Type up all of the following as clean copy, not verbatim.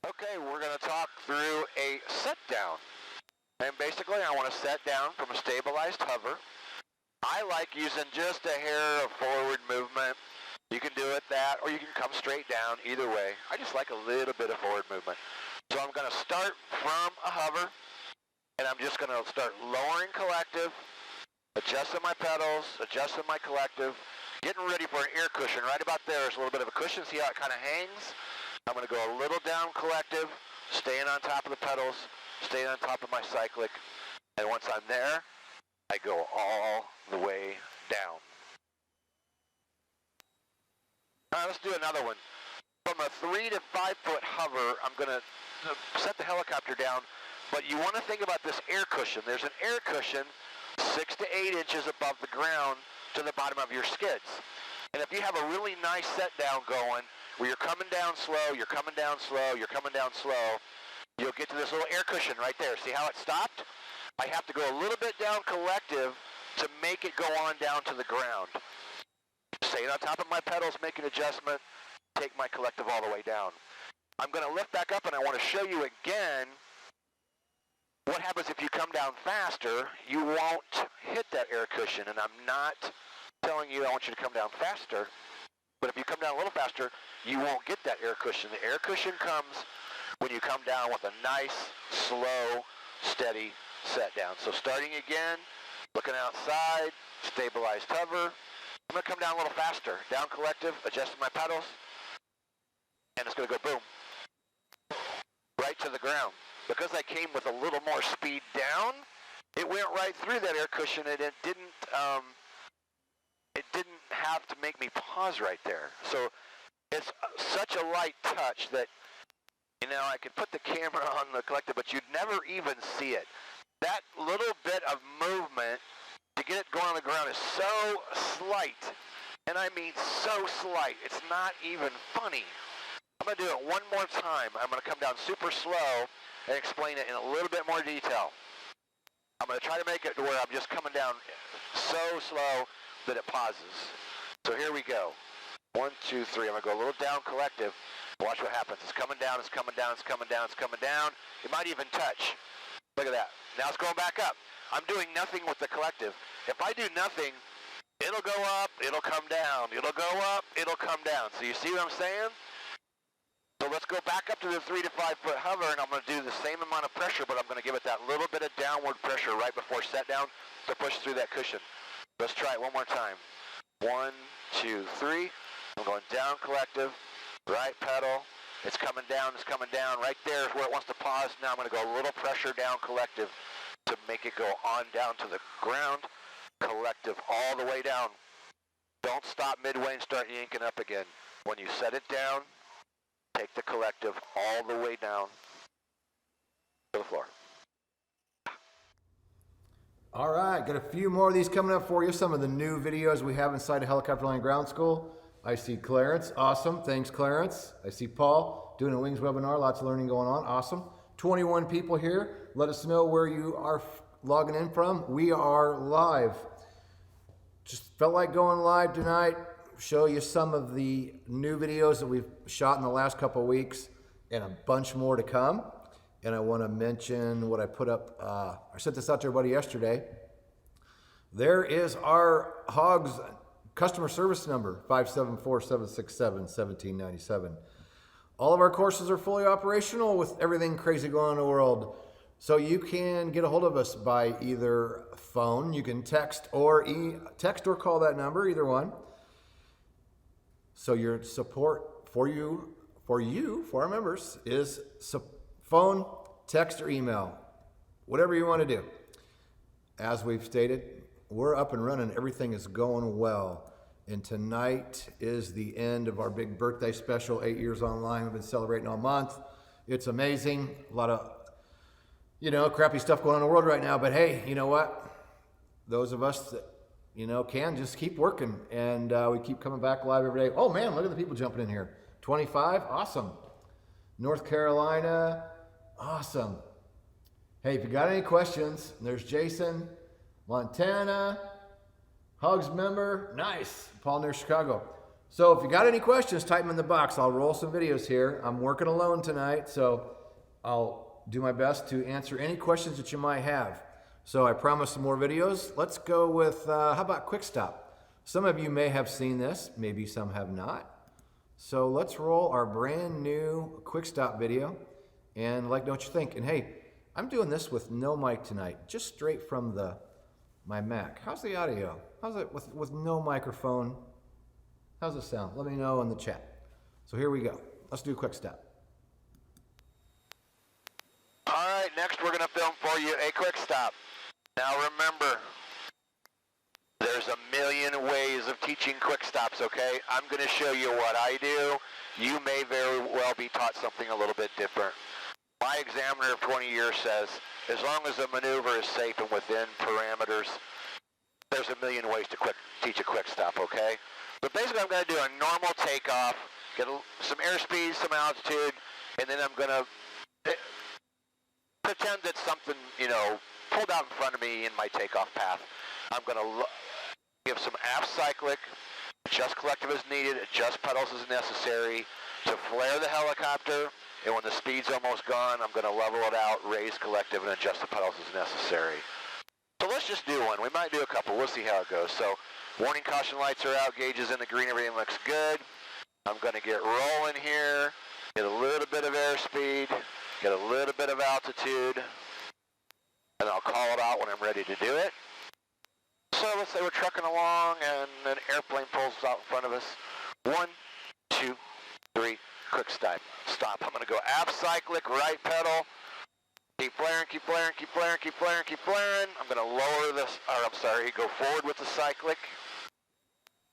Okay, we're going to talk through a set down. And basically, I want to set down from a stabilized hover. I like using just a hair of forward movement. You can do it that, or you can come straight down, either way. I just like a little bit of forward movement. So I'm going to start from a hover, and I'm just going to start lowering collective, adjusting my pedals, adjusting my collective, getting ready for an ear cushion. Right about there is a little bit of a cushion. See how it kind of hangs? I'm going to go a little down collective, staying on top of the pedals, staying on top of my cyclic, and once I'm there, I go all the way down. All right, let's do another one. From a 3 to 5 foot hover, I'm going to set the helicopter down, but you want to think about this air cushion. There's an air cushion 6 to 8 inches above the ground to the bottom of your skids. And if you have a really nice set down going, where you're coming down slow, you're coming down slow, you're coming down slow, you'll get to this little air cushion right there. See how it stopped? I have to go a little bit down collective to make it go on down to the ground. Staying on top of my pedals, make an adjustment, take my collective all the way down. I'm going to lift back up, and I want to show you again what happens if you come down faster. You won't hit that air cushion, and I'm not telling you I want you to come down faster, but if you come down a little faster, you won't get that air cushion. The air cushion comes when you come down with a nice, slow, steady set down. So starting again, looking outside, stabilized hover. I'm going to come down a little faster. Down collective, adjusting my pedals, and it's going to go boom. Right to the ground. Because I came with a little more speed down, it went right through that air cushion, and it didn't have to make me pause right there. So it's such a light touch that, you know, I could put the camera on the collective, but you'd never even see it. That little bit of movement to get it going on the ground is so slight, and I mean so slight. It's not even funny. I'm going to do it one more time. I'm going to come down super slow and explain it in a little bit more detail. I'm going to try to make it to where I'm just coming down so slow that it pauses. So here we go. 1, 2, 3. I'm going to go a little down collective. Watch what happens. It's coming down, it's coming down, it's coming down, it's coming down. It might even touch. Look at that. Now it's going back up. I'm doing nothing with the collective. If I do nothing, it'll go up, it'll come down. It'll go up, it'll come down. So you see what I'm saying? So let's go back up to the 3 to 5 foot hover, and I'm going to do the same amount of pressure, but I'm going to give it that little bit of downward pressure right before set down to push through that cushion. Let's try it one more time. 1, 2, 3. I'm going down collective, right pedal. It's coming down, it's coming down. Right there is where it wants to pause. Now I'm going to go a little pressure down collective to make it go on down to the ground. Collective all the way down. Don't stop midway and start yanking up again. When you set it down, take the collective all the way down to the floor. All right, got a few more of these coming up for you. Some of the new videos we have inside of Helicopter Line Ground School. I see Clarence. Awesome. Thanks, Clarence. I see Paul doing a Wings webinar. Lots of learning going on. Awesome. 21 people here. Let us know where you are logging in from. We are live. Just felt like going live tonight. Show you some of the new videos that we've shot in the last couple of weeks and a bunch more to come. And I want to mention what I put up. I sent this out to everybody yesterday. There is our HOGS customer service number, 574-767-1797. All of our courses are fully operational with everything crazy going on in the world. So you can get a hold of us by either phone, you can text or call that number, either one. So your support for our members is phone, text, or email, whatever you want to do. As we've stated, we're up and running. Everything is going well. And tonight is the end of our big birthday special, 8 years online. We've been celebrating all month. It's amazing. A lot of, crappy stuff going on in the world right now. But hey, you know what? Those of us that, can just keep working. And we keep coming back live every day. Oh man, look at the people jumping in here. 25, awesome. North Carolina, awesome. Hey, if you got any questions, there's Jason, Montana, HOGS member, nice. Paul near Chicago. So if you got any questions, type them in the box. I'll roll some videos here. I'm working alone tonight, so I'll do my best to answer any questions that you might have. So I promise some more videos. Let's go with, how about Quick Stop? Some of you may have seen this, maybe some have not. So let's roll our brand new Quick Stop video and let me know what you think. And hey, I'm doing this with no mic tonight, just straight from my Mac. How's the audio? How's it with no microphone? How's it sound? Let me know in the chat. So here we go. Let's do a quick stop. All right, next we're going to film for you a quick stop. Now remember, there's a million ways of teaching quick stops, okay? I'm going to show you what I do. You may very well be taught something a little bit different. My examiner of 20 years says, as long as the maneuver is safe and within parameters, there's a million ways to teach a quick stop, okay? But basically I'm going to do a normal takeoff, get some airspeed, some altitude, and then I'm going to pretend that something, pulled out in front of me in my takeoff path. I'm going to give some aft cyclic, adjust collective as needed, adjust pedals as necessary to flare the helicopter, and when the speed's almost gone, I'm going to level it out, raise collective, and adjust the pedals as necessary. So let's just do one. We might do a couple. We'll see how it goes. So warning caution lights are out, gauges in the green, everything looks good. I'm going to get rolling here, get a little bit of airspeed, get a little bit of altitude, and I'll call it out when I'm ready to do it. So let's say we're trucking along and an airplane pulls out in front of us. 1, 2, 3, quick stop. Stop. I'm going to go aft cyclic, right pedal. Keep flaring, keep flaring, keep flaring, keep flaring, keep flaring. I'm going to lower this, go forward with the cyclic.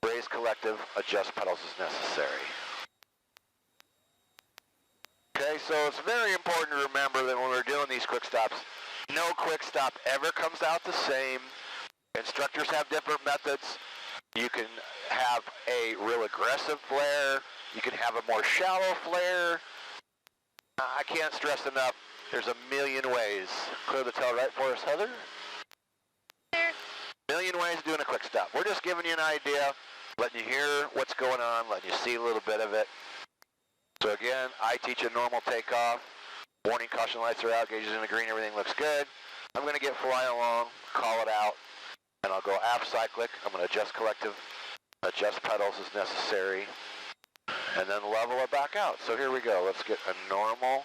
Raise collective, adjust pedals as necessary. Okay, so it's very important to remember that when we're doing these quick stops, no quick stop ever comes out the same. Instructors have different methods. You can have a real aggressive flare. You can have a more shallow flare. I can't stress enough, there's a million ways. Clear the tail right for us, Heather. Million ways of doing a quick stop. We're just giving you an idea, letting you hear what's going on, letting you see a little bit of it. So again, I teach a normal takeoff. Warning caution lights are out, gauges in the green, everything looks good. I'm going to get flying along, call it out, and I'll go aft cyclic. I'm going to adjust collective, adjust pedals as necessary, and then level it back out. So here we go. Let's get a normal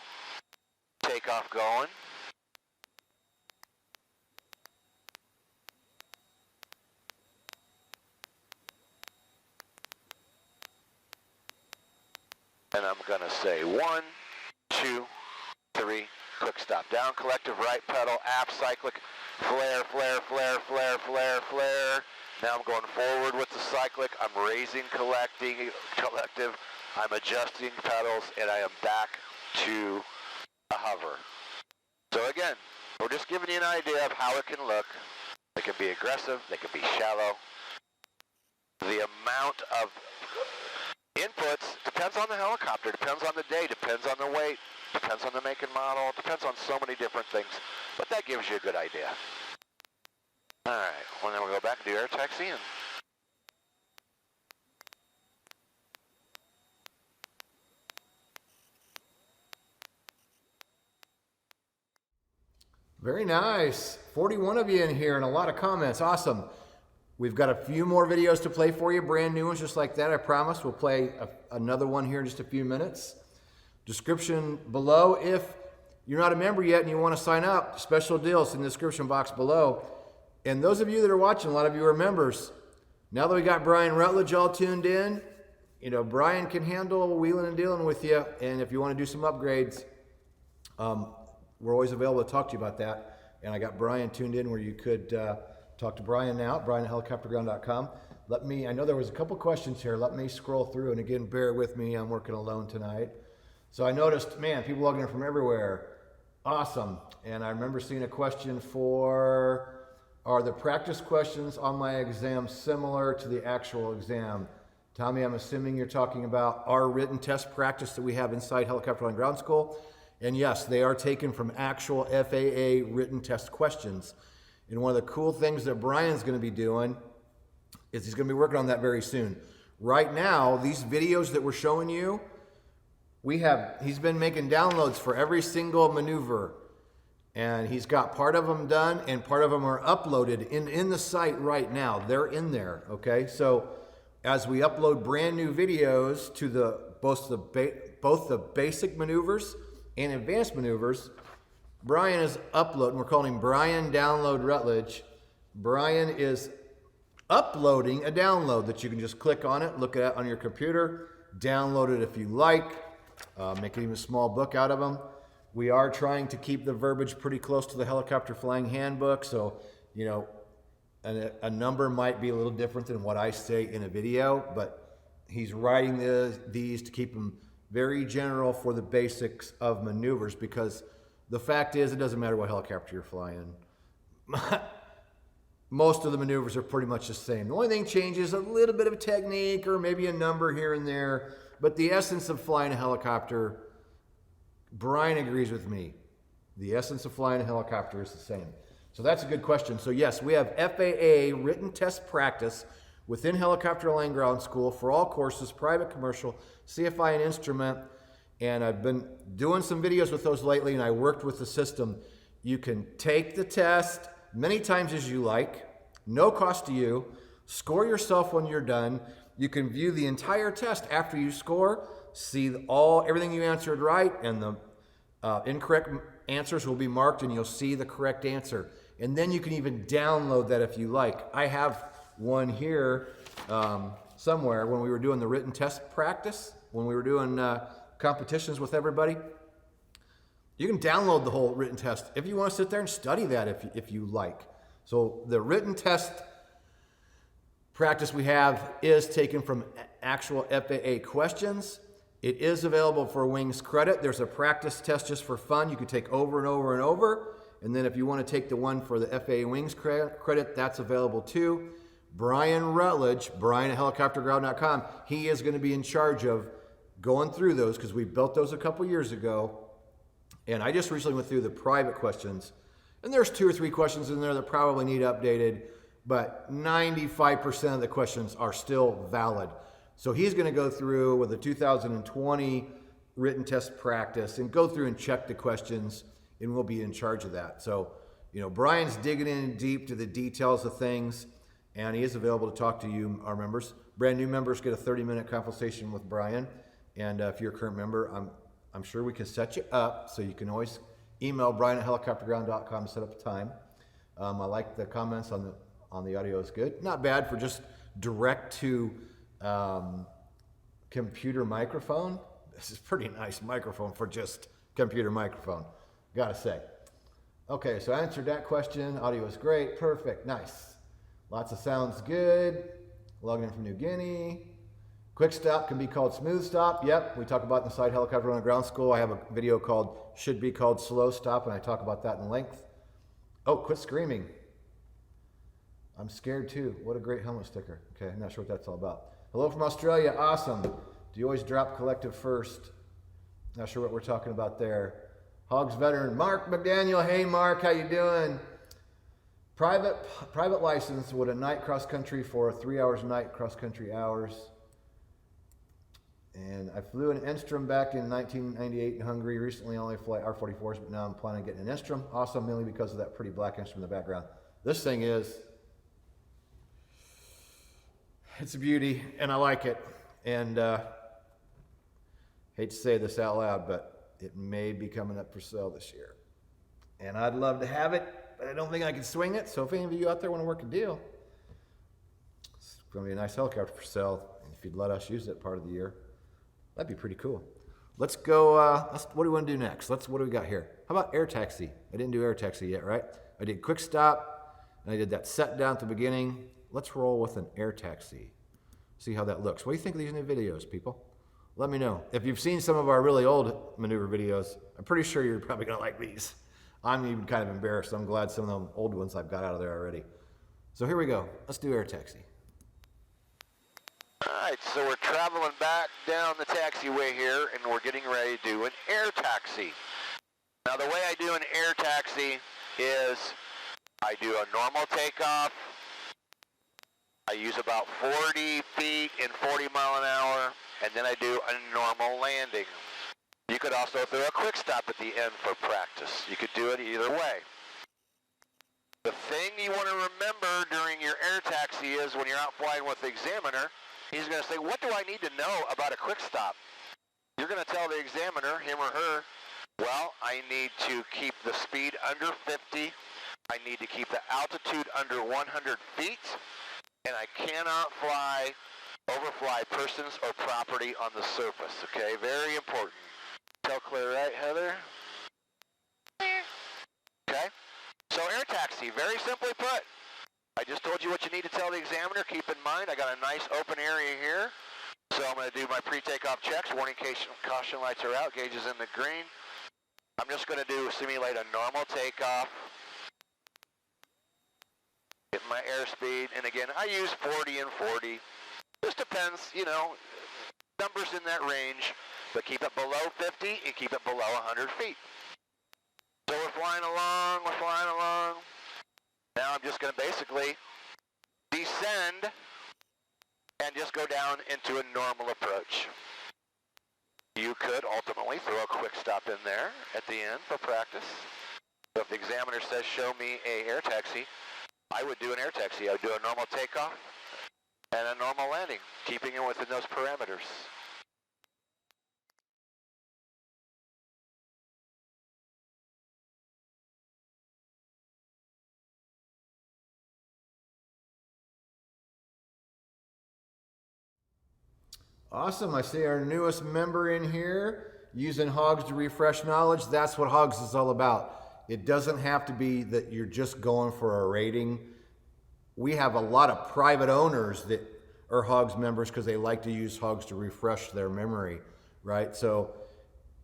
takeoff going. And I'm going to say 1, 2, 3, quick stop. Down collective, right pedal, aft cyclic, flare, flare, flare, flare, flare, flare. Now I'm going forward with the cyclic. I'm raising collective. I'm adjusting pedals, and I am back to a hover. So again, we're just giving you an idea of how it can look. They can be aggressive. They can be shallow. The amount of inputs depends on the helicopter, depends on the day, depends on the weight, depends on the make and model, depends on so many different things. But that gives you a good idea. All right, well then we'll go back and do air taxi. And very nice. 41 of you in here and a lot of comments. Awesome. We've got a few more videos to play for you, brand new ones just like that, I promise. We'll play another one here in just a few minutes. Description below. If you're not a member yet and you want to sign up, special deals in the description box below. And those of you that are watching, a lot of you are members. Now that we got Brian Rutledge all tuned in, Brian can handle wheeling and dealing with you. And if you want to do some upgrades, we're always available to talk to you about that. And I got Brian tuned in where you could talk to Brian now, brian@helicopterground.com. I know there was a couple questions here. Let me scroll through, and again, bear with me. I'm working alone tonight. So I noticed, man, people logging in from everywhere. Awesome. And I remember seeing a question are the practice questions on my exam similar to the actual exam? Tommy, I'm assuming you're talking about our written test practice that we have inside Helicopter Flying Ground School. And yes, they are taken from actual FAA written test questions. And one of the cool things that Brian's going to be doing is he's going to be working on that very soon. Right now, these videos that we're showing you, he's been making downloads for every single maneuver. And he's got part of them done and part of them are uploaded in the site right now. They're in there, okay? So as we upload brand new videos to both the basic maneuvers and advanced maneuvers, Brian is uploading. We're calling him Brian Download Rutledge. Brian is uploading a download that you can just click on it, look at it on your computer, download it if you like, make it even a small book out of them. We are trying to keep the verbiage pretty close to the helicopter flying handbook, so a number might be a little different than what I say in a video, but he's writing these to keep them very general for the basics of maneuvers, because the fact is, it doesn't matter what helicopter you're flying. Most of the maneuvers are pretty much the same. The only thing changes a little bit of technique or maybe a number here and there, but the essence of flying a helicopter, Brian agrees with me. The essence of flying a helicopter is the same. So that's a good question. So yes, we have FAA written test practice within Helicopter Land Ground School for all courses, private, commercial, CFI, and instrument. And I've been doing some videos with those lately, and I worked with the system. You can take the test many times as you like, no cost to you, score yourself when you're done. You can view the entire test after you score, see everything you answered right, and the incorrect answers will be marked, and you'll see the correct answer. And then you can even download that if you like. I have one here somewhere when we were doing the written test practice, when we were doing competitions with everybody. You can download the whole written test if you want to sit there and study that if you like. So the written test practice we have is taken from actual FAA questions. It is available for Wings credit. There's a practice test just for fun you can take over and over and over. And then if you want to take the one for the FAA Wings credit, that's available too. Brian Rutledge, Brian at helicopterground.com, he is going to be in charge of going through those because we built those a couple years ago. And I just recently went through the private questions. And there's 2 or 3 questions in there that probably need updated, but 95% of the questions are still valid. So he's going to go through with the 2020 written test practice and go through and check the questions, and we'll be in charge of that. So, Brian's digging in deep to the details of things, and he is available to talk to you, our members. Brand new members get a 30-minute consultation with Brian, and if you're a current member, I'm sure we can set you up, so you can always email Brian at helicopterground.com to set up a time. I like the comments on the audio is good. Not bad for just direct to computer microphone. This is a pretty nice microphone for just computer microphone, gotta say. Okay, so I answered that question. Audio is great, perfect, nice. Lots of sounds good. Logging in from New Guinea. Quick stop can be called smooth stop. Yep, we talk about in the Side Helicopter on Ground School. I have a video should be called slow stop, and I talk about that in length. Oh, quit screaming. I'm scared too. What a great helmet sticker. Okay, I'm not sure what that's all about. Hello from Australia, awesome. Do you always drop collective first? Not sure what we're talking about there. Hogs veteran, Mark McDaniel. Hey Mark, how you doing? Private license with a night cross country for 3 hours night cross country hours. And I flew an Enstrom back in 1998 in Hungary. Recently only fly R-44s, but now I'm planning on getting an Enstrom. Awesome, mainly because of that pretty black Enstrom in the background. This thing it's a beauty, and I like it. And hate to say this out loud, but it may be coming up for sale this year. And I'd love to have it, but I don't think I can swing it. So if any of you out there want to work a deal, it's going to be a nice helicopter for sale. And if you'd let us use it part of the year, that'd be pretty cool. Let's go, what do we want to do next? What do we got here? How about air taxi? I didn't do air taxi yet, right? I did quick stop, and I did that set down at the beginning. Let's roll with an air taxi. See how that looks. What do you think of these new videos, people? Let me know. If you've seen some of our really old maneuver videos, I'm pretty sure you're probably gonna like these. I'm even kind of embarrassed. I'm glad some of the old ones I've got out of there already. So here we go. Let's do air taxi. All right, so we're traveling back down the taxiway here, and we're getting ready to do an air taxi. Now, the way I do an air taxi is I do a normal takeoff, I use about 40 feet in 40 mile an hour, and then I do a normal landing. You could also throw a quick stop at the end for practice. You could do it either way. The thing you want to remember during your air taxi is when you're out flying with the examiner, he's going to say, what do I need to know about a quick stop? You're going to tell the examiner, him or her, well, I need to keep the speed under 50, I need to keep the altitude under 100 feet, and I cannot overfly persons or property on the surface, okay? Very important. Tell clear, right, Heather? Okay? So air taxi, very simply put. I just told you what you need to tell the examiner. Keep in mind, I got a nice open area here. So I'm going to do my pre-takeoff checks. Warning caution lights are out. Gauge is in the green. I'm just going to simulate a normal takeoff. Get my airspeed. And again, I use 40 and 40. Just depends, you know, numbers in that range. But keep it below 50 and keep it below 100 feet. So we're flying along, Now I'm just going to basically descend and just go down into a normal approach. You could ultimately throw a quick stop in there at the end for practice. So if the examiner says, show me a air taxi, I would do an air taxi. I would do a normal takeoff and a normal landing, keeping it within those parameters. Awesome. I see our newest member in here using HOGS to refresh knowledge. That's what HOGS is all about. It doesn't have to be that you're just going for a rating. We have a lot of private owners that are HOGS members because they like to use HOGS to refresh their memory, right? So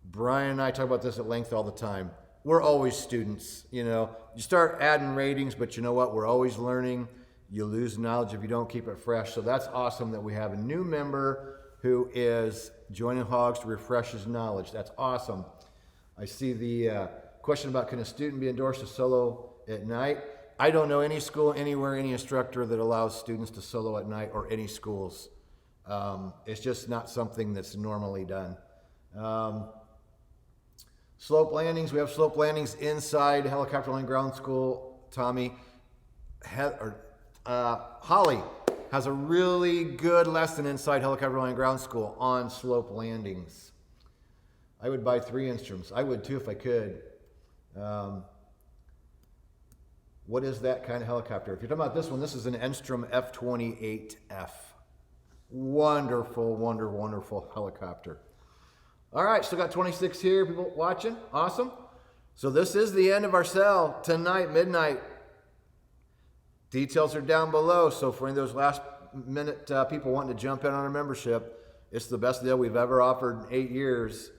Brian and I talk about this at length all the time. We're always students, you know. You start adding ratings, but you know what? We're always learning. You lose knowledge if you don't keep it fresh. So that's awesome that we have a new member who is joining HOGS to refresh his knowledge. That's awesome. I see the question about, can a student be endorsed to solo at night? I don't know any school anywhere, any instructor that allows students to solo at night, or any schools. It's just not something that's normally done. Slope landings, we have slope landings inside Helicopter Land Ground School. Tommy, Holly has a really good lesson inside Helicopter Land Ground School on slope landings. I would buy 3 instruments. I would too if I could. What is that kind of helicopter? If you're talking about this one, this is an Enstrom F-28F. Wonderful, wonderful helicopter. All right, still got 26 here, people watching. Awesome. So this is the end of our sale tonight, midnight. Details are down below, so for any of those last minute people wanting to jump in on our membership, it's the best deal we've ever offered in 8 years.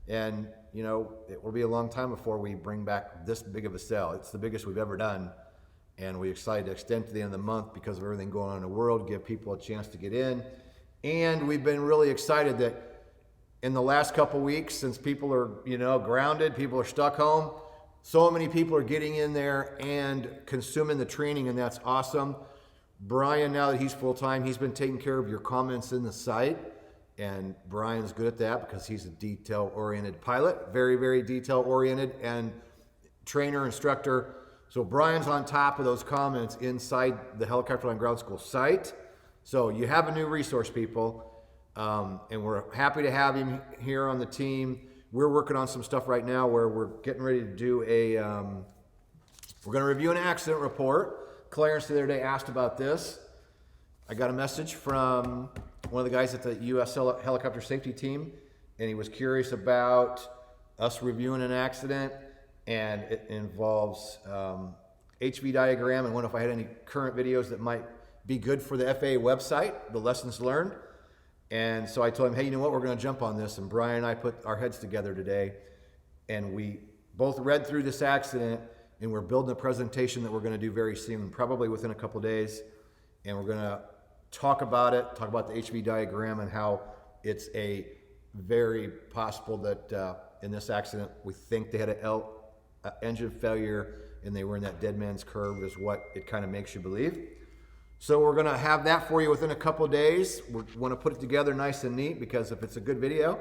And, you know, it will be a long time before we bring back this big of a sale. It's the biggest we've ever done. And we're excited to extend to the end of the month because of everything going on in the world, give people a chance to get in. And we've been really excited that in the last couple weeks, since people are, you know, grounded, people are stuck home, so many people are getting in there and consuming the training, and that's awesome. Brian, now that he's full-time, he's been taking care of your comments in the site, and Brian's good at that because he's a detail-oriented pilot, very, very detail-oriented, and trainer, instructor. So Brian's on top of those comments inside the Helicopter Land Ground School site. So you have a new resource, people, and we're happy to have him here on the team. We're working on some stuff right now where we're getting ready to do we're going to review an accident report. Clarence the other day asked about this. I got a message from one of the guys at the U.S. helicopter safety team, and he was curious about us reviewing an accident, and it involves HV diagram and wonder if I had any current videos that might be good for the FAA website, the lessons learned. And so I told him, hey, you know what, we're going to jump on this. And Brian and I put our heads together today, and we both read through this accident, and we're building a presentation that we're going to do very soon, probably within a couple of days. And we're going to talk about it, talk about the HV diagram and how it's a very possible that in this accident, we think they had an engine failure and they were in that dead man's curve is what it kind of makes you believe. So we're going to have that for you within a couple of days. We want to put it together nice and neat because if it's a good video,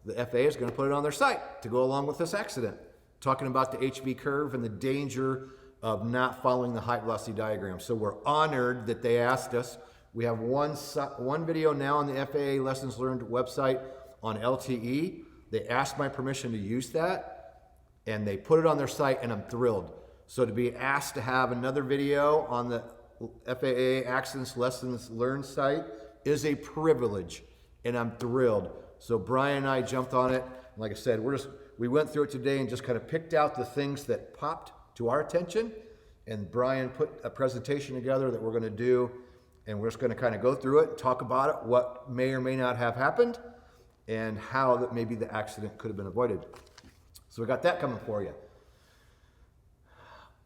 the FAA is going to put it on their site to go along with this accident, talking about the HV curve and the danger of not following the height velocity diagram. So we're honored that they asked us. We have one video now on the FAA Lessons Learned website on LTE. They asked my permission to use that, and they put it on their site, and I'm thrilled. So to be asked to have another video on the FAA Accidents Lessons Learned site is a privilege, and I'm thrilled. So Brian and I jumped on it. Like I said, we went through it today and just kind of picked out the things that popped to our attention, and Brian put a presentation together that we're going to do, and we're just going to kind of go through it, talk about it, what may or may not have happened, and how that maybe the accident could have been avoided. So we got that coming for you.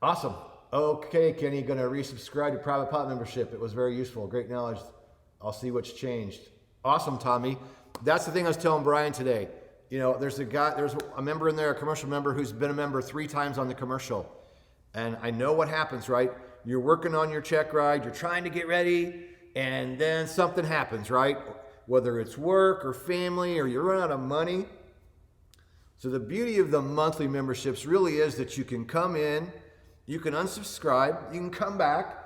Awesome. Okay, Kenny, going to resubscribe to private pilot membership. It was very useful. Great knowledge. I'll see what's changed. Awesome, Tommy. That's the thing I was telling Brian today. You know, there's a member in there, a commercial member, who's been a member 3 times on the commercial. And I know what happens, right? You're working on your check ride, you're trying to get ready, and then something happens, right? Whether it's work or family or you run out of money. So the beauty of the monthly memberships really is that you can come in, you can unsubscribe, you can come back,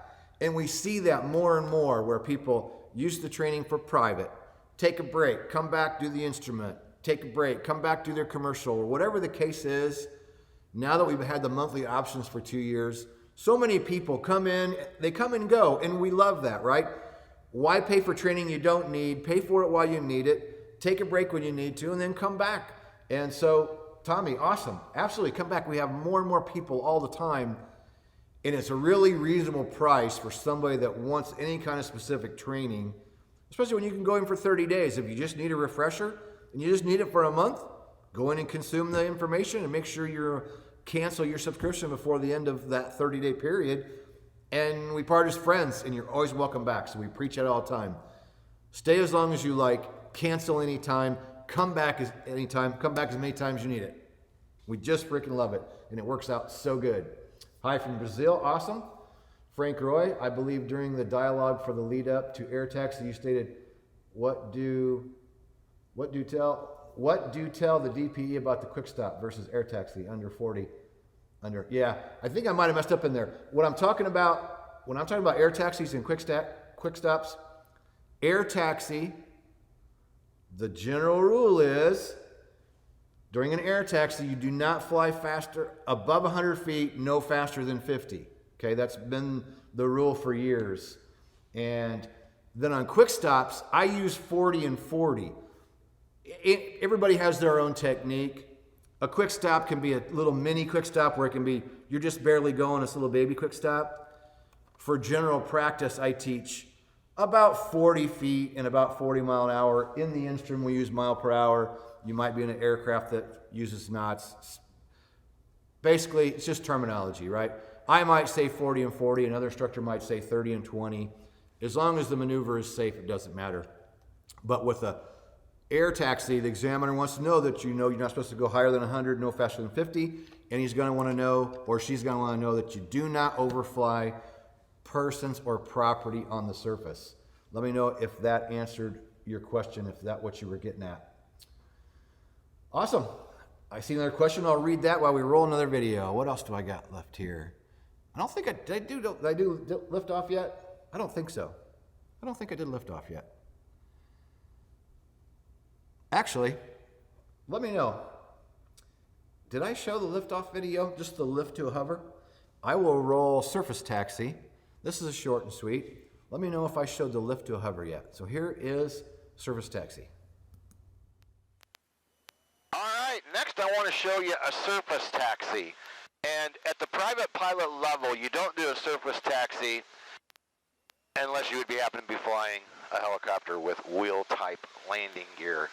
and we see that more and more where people use the training for private, take a break, come back, do the instrument, take a break, come back, do their commercial, or whatever the case is. Now that we've had the monthly options for 2 years, so many people come in, they come and go, and we love that, right? Why pay for training you don't need? Pay for it while you need it. Take a break when you need to, and then come back. And so, Tommy, awesome. Absolutely, come back. We have more and more people all the time, and it's a really reasonable price for somebody that wants any kind of specific training, especially when you can go in for 30 days. If you just need a refresher and you just need it for a month, go in and consume the information and make sure you cancel your subscription before the end of that 30-day period. And we part as friends, and you're always welcome back. So we preach it all the time. Stay as long as you like, cancel anytime, come back anytime, come back as many times as you need it. We just freaking love it, and it works out so good. Hi from Brazil, awesome. Frank Roy, I believe during the dialogue for the lead up to air taxi, you stated, what do tell the DPE about the quick stop versus air taxi under 40? Yeah, I think I might have messed up in there. When I'm talking about air taxis and quick stops, air taxi, the general rule is during an air taxi, you do not fly faster above 100 feet, no faster than 50. Okay, that's been the rule for years. And then on quick stops, I use 40 and 40. Everybody has their own technique. A quick stop can be a little mini quick stop where it can be, you're just barely going, this little baby quick stop. For general practice, I teach about 40 feet and about 40 mile an hour. In the instrument, we use mile per hour. You might be in an aircraft that uses knots. Basically, it's just terminology, right? I might say 40 and 40, another instructor might say 30 and 20. As long as the maneuver is safe, it doesn't matter. But with a air taxi, the examiner wants to know that you're not supposed to go higher than 100, no faster than 50, and he's going to want to know, or she's going to want to know, that you do not overfly persons or property on the surface. Let me know if that answered your question, if that's what you were getting at. Awesome. I see another question. I'll read that while we roll another video. What else do I got left here? I don't think did I do lift off yet? I don't think so. I don't think I did lift off yet. Actually, let me know. Did I show the liftoff video? Just the lift to a hover? I will roll surface taxi. This is a short and sweet. Let me know if I showed the lift to a hover yet. So here is surface taxi. All right, next I want to show you a surface taxi. And at the private pilot level, you don't do a surface taxi unless you would happen to be flying a helicopter with wheel-type landing gear.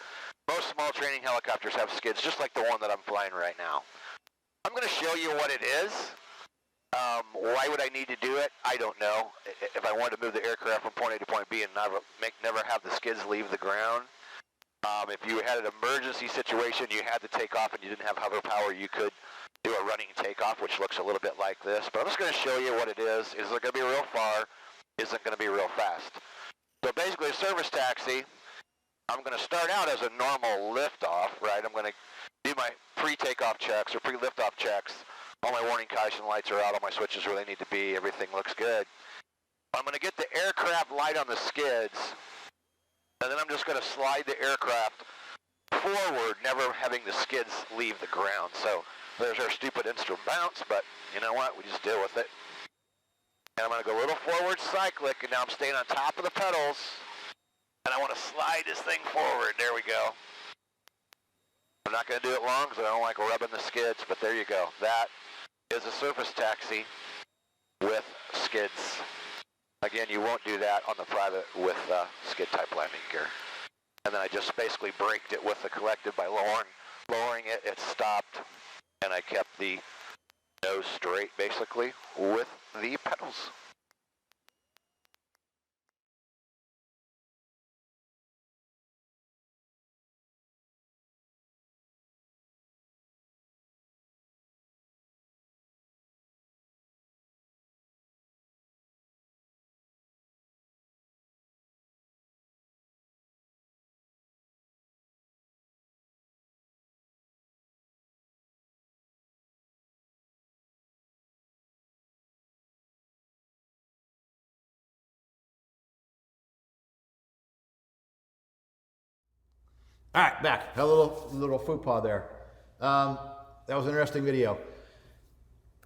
Most small training helicopters have skids, just like the one that I'm flying right now. I'm going to show you what it is. Why would I need to do it? I don't know. If I wanted to move the aircraft from point A to point B and never have the skids leave the ground. If you had an emergency situation, you had to take off and you didn't have hover power, you could do a running takeoff, which looks a little bit like this. But I'm just going to show you what it is. It's going to be real far. isn't going to be real fast. So basically a surface taxi, I'm going to start out as a normal liftoff, right? I'm going to do my pre-takeoff checks or pre-liftoff checks. All my warning caution lights are out, all my switches where they need to be, everything looks good. I'm going to get the aircraft light on the skids, and then I'm just going to slide the aircraft forward, never having the skids leave the ground. So there's our stupid instrument bounce, but you know what? We just deal with it. And I'm going to go a little forward cyclic, and now I'm staying on top of the pedals, and I want to slide this thing forward. There we go. I'm not going to do it long because I don't like rubbing the skids, but there you go. That is a surface taxi with skids. Again, you won't do that on the private with skid type landing gear. And then I just basically braked it with the collective by lowering it. It stopped, and I kept the nose straight basically with the pedals. All right, back. A little faux pas there. That was an interesting video.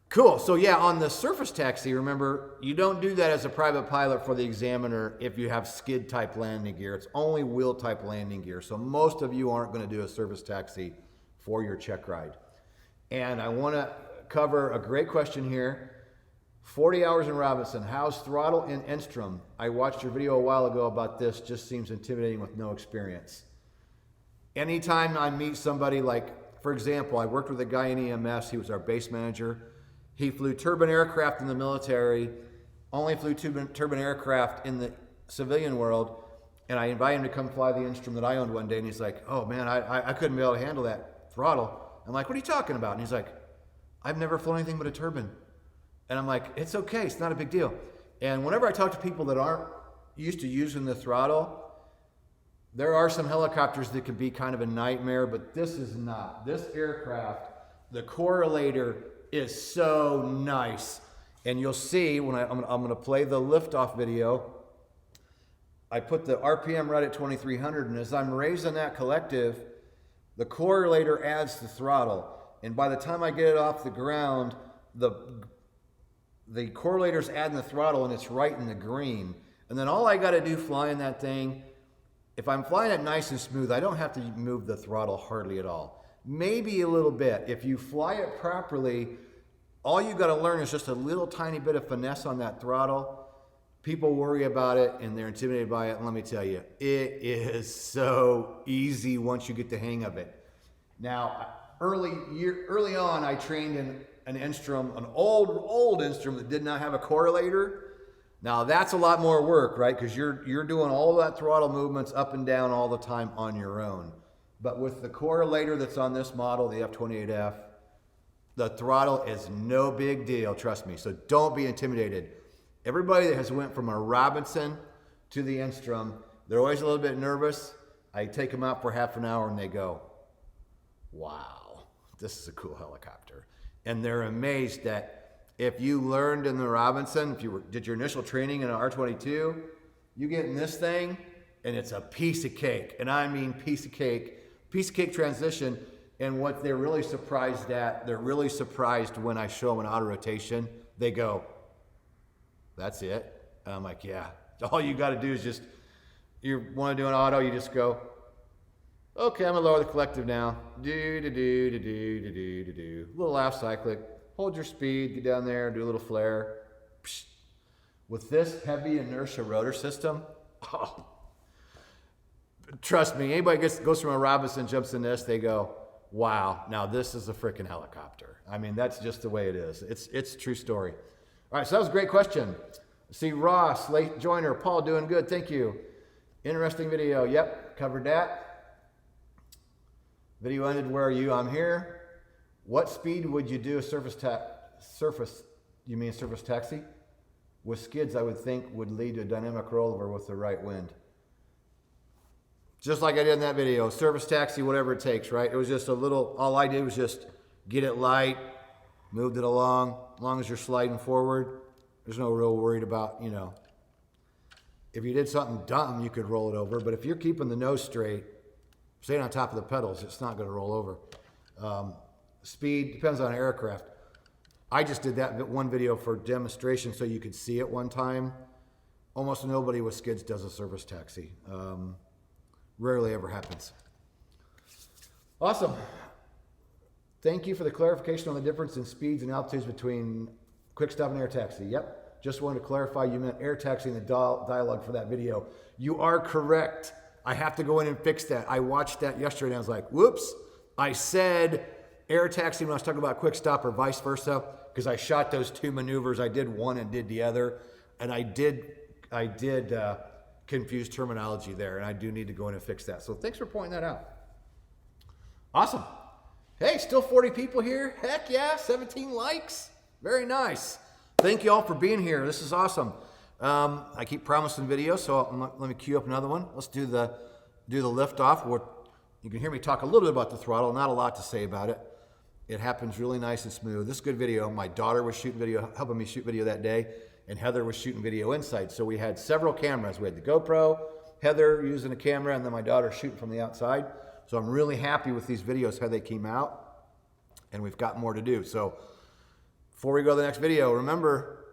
Cool. So yeah, on the surface taxi, remember, you don't do that as a private pilot for the examiner if you have skid type landing gear. It's only wheel type landing gear. So most of you aren't going to do a surface taxi for your check ride. And I want to cover a great question here. 40 hours in Robinson. How's throttle in Enstrom? I watched your video a while ago about this. Just seems intimidating with no experience. Anytime I meet somebody like, for example, I worked with a guy in EMS. He was our base manager. He flew turbine aircraft in the military, only flew turbine aircraft in the civilian world. And I invited him to come fly the Enstrom that I owned one day. And he's like, oh man, I couldn't be able to handle that throttle. I'm like, what are you talking about? And he's like, I've never flown anything but a turbine. And I'm like, it's okay, it's not a big deal. And whenever I talk to people that aren't used to using the throttle, there are some helicopters that can be kind of a nightmare, but this is not. This aircraft, the correlator is so nice. And you'll see when I'm going to play the liftoff video, I put the RPM right at 2300, and as I'm raising that collective, the correlator adds the throttle. And by the time I get it off the ground, the correlator's adding the throttle, and it's right in the green. And then all I got to do flying that thing, if I'm flying it nice and smooth, I don't have to move the throttle hardly at all. Maybe a little bit. If you fly it properly, all you got to learn is just a little tiny bit of finesse on that throttle. People worry about it and they're intimidated by it. And let me tell you, it is so easy once you get the hang of it. Now, early on, I trained in an Enstrom, an old Enstrom that did not have a correlator. Now that's a lot more work, right? Because you're doing all of that throttle movements up and down all the time on your own. But with the correlator that's on this model, the F28F, the throttle is no big deal, trust me. So don't be intimidated. Everybody that has went from a Robinson to the Enstrom, they're always a little bit nervous. I take them out for half an hour and they go, wow, this is a cool helicopter. And they're amazed that if you learned in the Robinson, if you did your initial training in an R22, you get in this thing and it's a piece of cake. And I mean piece of cake transition. And what they're really surprised at, they're really surprised when I show them an auto rotation. They go, that's it? And I'm like, yeah. All you got to do is just, you want to do an auto, you just go, okay, I'm going to lower the collective now. Do. Little half cyclic. Hold your speed, get down there, do a little flare. Psh. With this heavy inertia rotor system, oh, trust me, anybody goes from a Robinson, jumps in this, they go, wow, now this is a freaking helicopter. I mean, that's just the way it is. It's a true story. All right, so that was a great question. See Ross, late joiner, Paul, doing good, thank you. Interesting video, yep, covered that. Video ended, where are you? I'm here. What speed would you do a surface taxi? with skids, I would think would lead to a dynamic rollover with the right wind. Just like I did in that video, service taxi, whatever it takes, right? It was just a little, all I did was just get it light, moved it along. As long as you're sliding forward, there's no real worried about, you know, if you did something dumb, you could roll it over. But if you're keeping the nose straight, staying on top of the pedals, it's not going to roll over. Speed depends on aircraft. I just did that one video for demonstration so you could see it one time. Almost nobody with skids does a service taxi. Rarely ever happens. Awesome. Thank you for the clarification on the difference in speeds and altitudes between quick stop and air taxi. Yep. Just wanted to clarify you meant air taxi in the dialogue for that video. You are correct. I have to go in and fix that. I watched that yesterday and I was like, whoops. I said air taxi when I was talking about quick stop or vice versa because I shot those two maneuvers. I did one and did the other. And I did confuse terminology there, and I do need to go in and fix that. So thanks for pointing that out. Awesome. Hey, still 40 people here. Heck yeah, 17 likes. Very nice. Thank you all for being here. This is awesome. I keep promising videos, so let me queue up another one. Let's do the lift off. You can hear me talk a little bit about the throttle, not a lot to say about it. It happens really nice and smooth. This is a good video. My daughter was shooting video, helping me shoot video that day, and Heather was shooting video inside. So we had several cameras. We had the GoPro, Heather using a camera, and then my daughter shooting from the outside. So I'm really happy with these videos, how they came out, and we've got more to do. So before we go to the next video, remember,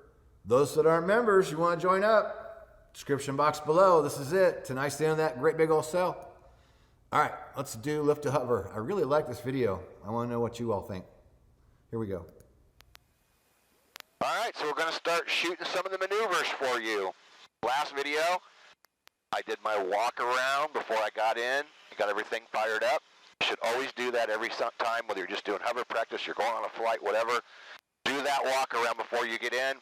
those that aren't members, you want to join up, description box below. This is it. Tonight's the end of that great big old sale. All right, let's do lift to hover. I really like this video. I want to know what you all think. Here we go. All right, so we're going to start shooting some of the maneuvers for you. Last video, I did my walk around before I got in. I got everything fired up. You should always do that every time, whether you're just doing hover practice, you're going on a flight, whatever. Do that walk around before you get in.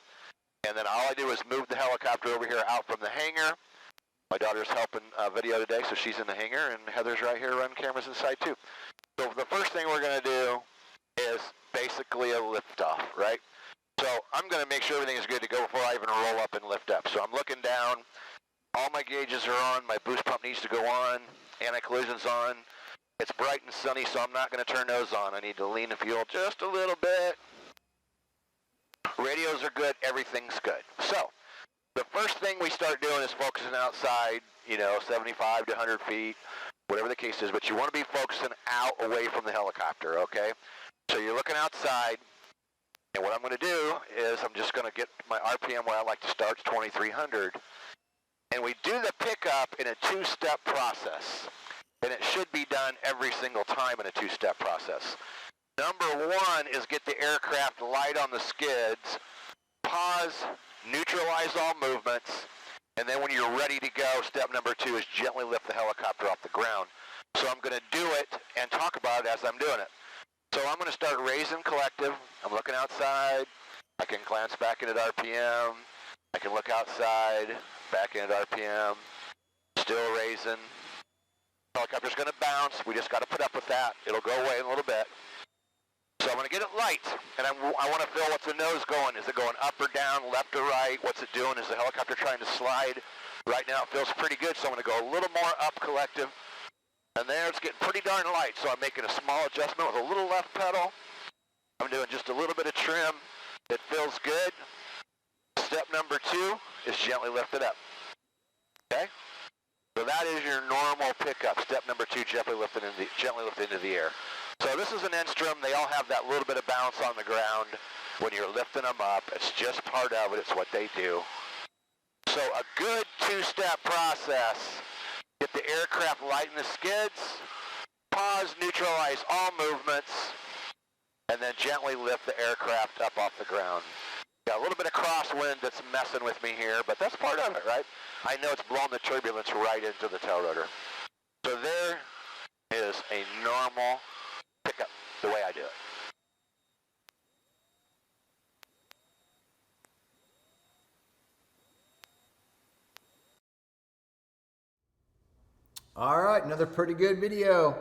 And then all I do is move the helicopter over here out from the hangar. My daughter's helping video today, so she's in the hangar, and Heather's right here running cameras inside too. So the first thing we're going to do is basically a liftoff, right? So I'm going to make sure everything is good to go before I even roll up and lift up. So I'm looking down. All my gauges are on. My boost pump needs to go on. Anti-collision's on. It's bright and sunny, so I'm not going to turn those on. I need to lean the fuel just a little bit. Radios are good. Everything's good. So the first thing we start doing is focusing outside, 75 to 100 feet, whatever the case is. But you want to be focusing out away from the helicopter, okay? So you're looking outside. And what I'm going to do is I'm just going to get my RPM where I like to start, 2,300. And we do the pickup in a two-step process. And it should be done every single time in a two-step process. Number one is get the aircraft light on the skids, pause, neutralize all movements, and then when you're ready to go, step number two is gently lift the helicopter off the ground. So I'm going to do it and talk about it as I'm doing it. So I'm going to start raising collective. I'm looking outside. I can glance back in at RPM. I can look outside, back in at RPM. Still raising. Helicopter's going to bounce. We just got to put up with that. It'll go away in a little bit. So I'm going to get it light, and I want to feel what's the nose going. Is it going up or down, left or right? What's it doing? Is the helicopter trying to slide? Right now it feels pretty good, so I'm going to go a little more up collective. And there it's getting pretty darn light, so I'm making a small adjustment with a little left pedal. I'm doing just a little bit of trim. It feels good. Step number two is gently lift it up. Okay? So that is your normal pickup. Step number two, gently lift into the air. So this is an Enstrom. They all have that little bit of bounce on the ground when you're lifting them up. It's just part of it. It's what they do. So a good two-step process. Get the aircraft light in the skids, pause, neutralize all movements, and then gently lift the aircraft up off the ground. Got a little bit of crosswind that's messing with me here, but that's part of it, right? I know it's blowing the turbulence right into the tail rotor. So there is a normal pickup, the way I do it. All right, another pretty good video.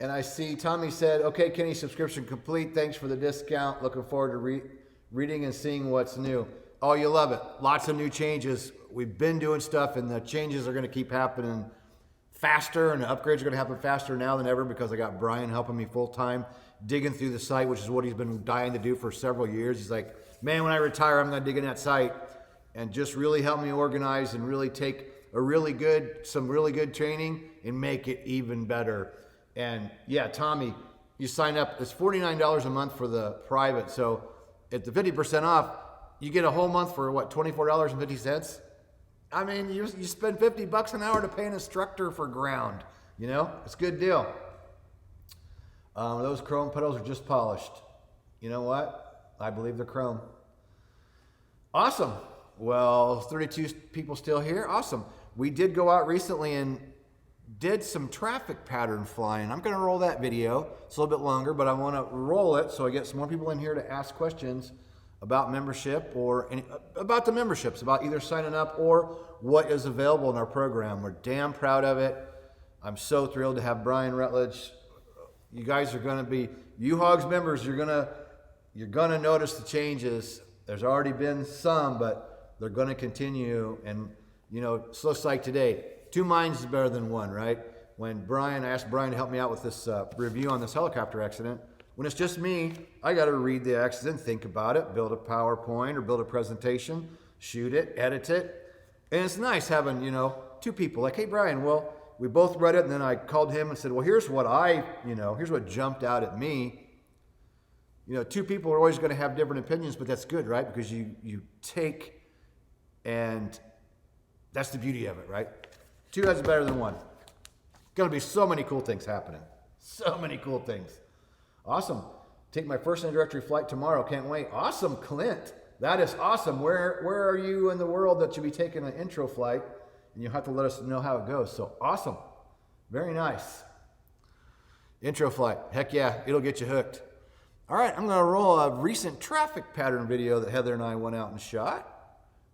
And I see Tommy said, okay, Kenny, subscription complete. Thanks for the discount. Looking forward to reading and seeing what's new. Oh, you love it. Lots of new changes. We've been doing stuff, and the changes are going to keep happening faster, and the upgrades are going to happen faster now than ever because I got Brian helping me full time, digging through the site, which is what he's been dying to do for several years. He's like, man, when I retire, I'm going to dig in that site and just really help me organize and really take some really good training and make it even better. And yeah, Tommy, you sign up, it's $49 a month for the private. So at the 50% off, you get a whole month for what, $24.50? I mean, you spend $50 an hour to pay an instructor for ground. You know, it's a good deal. Those chrome pedals are just polished. You know what? I believe they're chrome. Awesome. Well, 32 people still here. Awesome. We did go out recently and did some traffic pattern flying. I'm going to roll that video. It's a little bit longer, but I want to roll it so I get some more people in here to ask questions about membership or about the memberships, about either signing up or what is available in our program. We're damn proud of it. I'm so thrilled to have Brian Rutledge. You guys are going to be, you HOGS members, you're going to notice the changes. There's already been some, but they're going to continue. And, you know, so it's like today, two minds is better than one, right? When I asked Brian to help me out with this review on this helicopter accident, when it's just me, I got to read the accident, think about it, build a PowerPoint or build a presentation, shoot it, edit it. And it's nice having, you know, two people like, hey, Brian, well, we both read it, and then I called him and said, well, here's what jumped out at me. You know, two people are always going to have different opinions, but that's good, right? Because you take, and that's the beauty of it, right? Two heads are better than one. Going to be so many cool things happening. So many cool things. Awesome. Take my first introductory flight tomorrow. Can't wait. Awesome, Clint. That is awesome. Where are you in the world that you'll be taking an intro flight? And you'll have to let us know how it goes. So awesome. Very nice. Intro flight. Heck yeah, it'll get you hooked. All right, I'm going to roll a recent traffic pattern video that Heather and I went out and shot.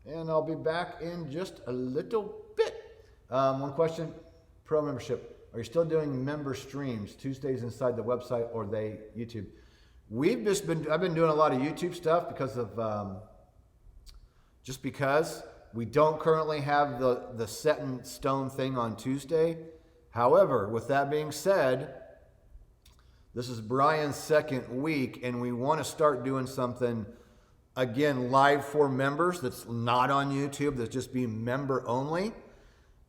And I'll be back in just a little bit. One question, pro membership. Are you still doing member streams, Tuesdays inside the website or YouTube? I've been doing a lot of YouTube stuff because of, just because we don't currently have the set in stone thing on Tuesday. However, with that being said, this is Brian's second week and we want to start doing something, again, live for members that's not on YouTube, that's just being member only.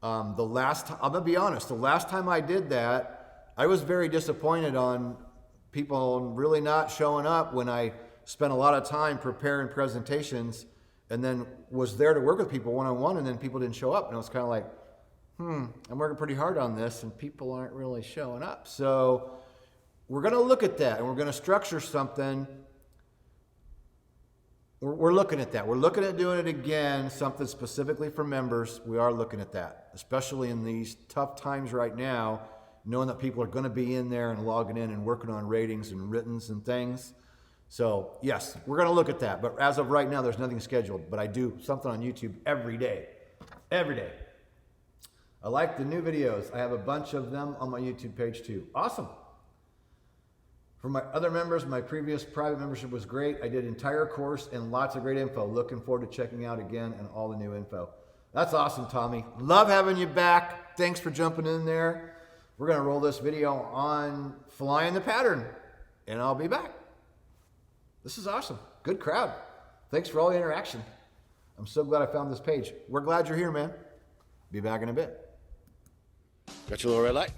I'm gonna be honest, the last time I did that, I was very disappointed on people really not showing up when I spent a lot of time preparing presentations and then was there to work with people one-on-one and then people didn't show up. And I was kind of like, I'm working pretty hard on this and people aren't really showing up. So we're gonna look at that and we're gonna structure something. We're looking at that. We're looking at doing it again, something specifically for members. We are looking at that, especially in these tough times right now, knowing that people are going to be in there and logging in and working on ratings and writtens and things. So yes, we're going to look at that. But as of right now, there's nothing scheduled. But I do something on YouTube every day. Every day. I like the new videos. I have a bunch of them on my YouTube page too. Awesome. For my other members, my previous private membership was great. I did an entire course and lots of great info. Looking forward to checking out again and all the new info. That's awesome, Tommy. Love having you back. Thanks for jumping in there. We're going to roll this video on flying the pattern, and I'll be back. This is awesome. Good crowd. Thanks for all the interaction. I'm so glad I found this page. We're glad you're here, man. Be back in a bit. Got your little red light?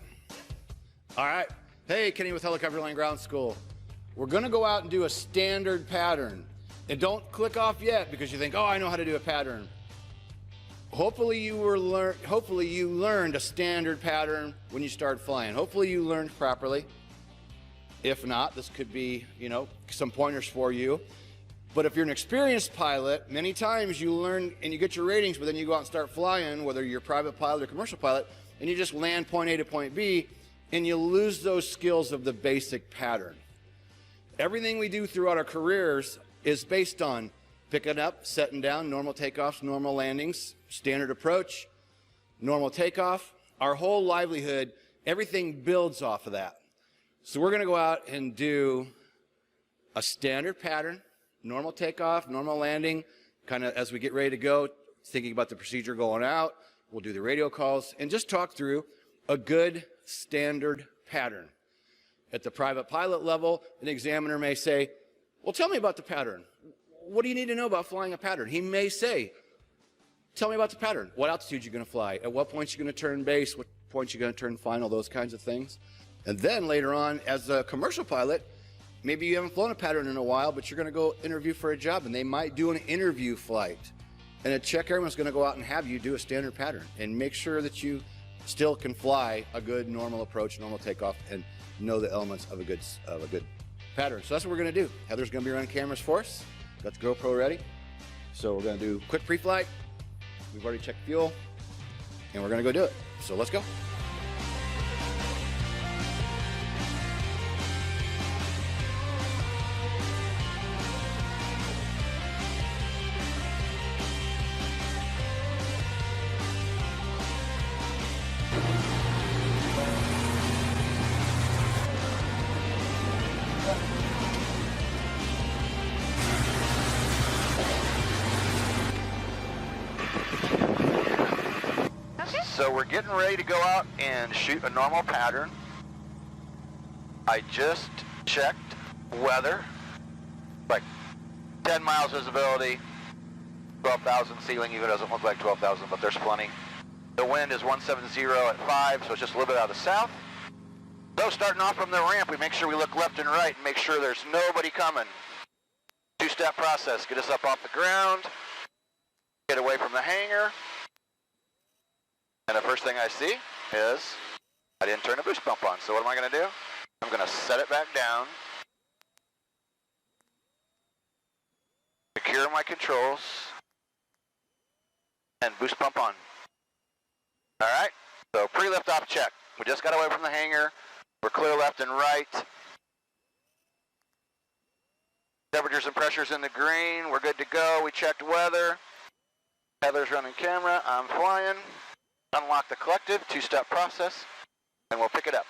All right. Hey, Kenny with Helicopter Line Ground School. We're gonna go out and do a standard pattern. And don't click off yet because you think, oh, I know how to do a pattern. Hopefully you learned a standard pattern when you start flying. Hopefully you learned properly. If not, this could be, some pointers for you. But if you're an experienced pilot, many times you learn and you get your ratings, but then you go out and start flying, whether you're a private pilot or commercial pilot, and you just land point A to point B, and you lose those skills of the basic pattern. Everything we do throughout our careers is based on picking up, setting down, normal takeoffs, normal landings, standard approach, normal takeoff. Our whole livelihood, everything builds off of that. So we're gonna go out and do a standard pattern, normal takeoff, normal landing, kind of as we get ready to go, thinking about the procedure going out. We'll do the radio calls and just talk through a good standard pattern. At the private pilot level, an examiner may say, well, tell me about the pattern. What do you need to know about flying a pattern? He may say, tell me about the pattern. What altitude you're going to fly? At what point you're going to turn base? What point you're going to turn final? Those kinds of things. And then later on, as a commercial pilot, maybe you haven't flown a pattern in a while, but you're going to go interview for a job, and they might do an interview flight. And a check airman's going to go out and have you do a standard pattern and make sure that you still can fly a good normal approach, normal takeoff, and know the elements of a good pattern. So that's what we're going to do. Heather's going to be running cameras for us. Got the GoPro ready. So we're going to do quick pre-flight. We've already checked fuel, and we're going to go do it. So let's go. So we're getting ready to go out and shoot a normal pattern. I just checked weather, like 10 miles visibility, 12,000 ceiling, even doesn't look like 12,000, but there's plenty. The wind is 170 at 5, so it's just a little bit out of the south. So starting off from the ramp, we make sure we look left and right and make sure there's nobody coming. Two-step process, get us up off the ground, get away from the hangar. And the first thing I see is I didn't turn the boost pump on. So what am I going to do? I'm going to set it back down, secure my controls, and boost pump on. All right, so pre-liftoff check. We just got away from the hangar. We're clear left and right. Temperatures and pressures in the green. We're good to go. We checked weather. Heather's running camera. I'm flying. Unlock the collective, two-step process, and we'll pick it up.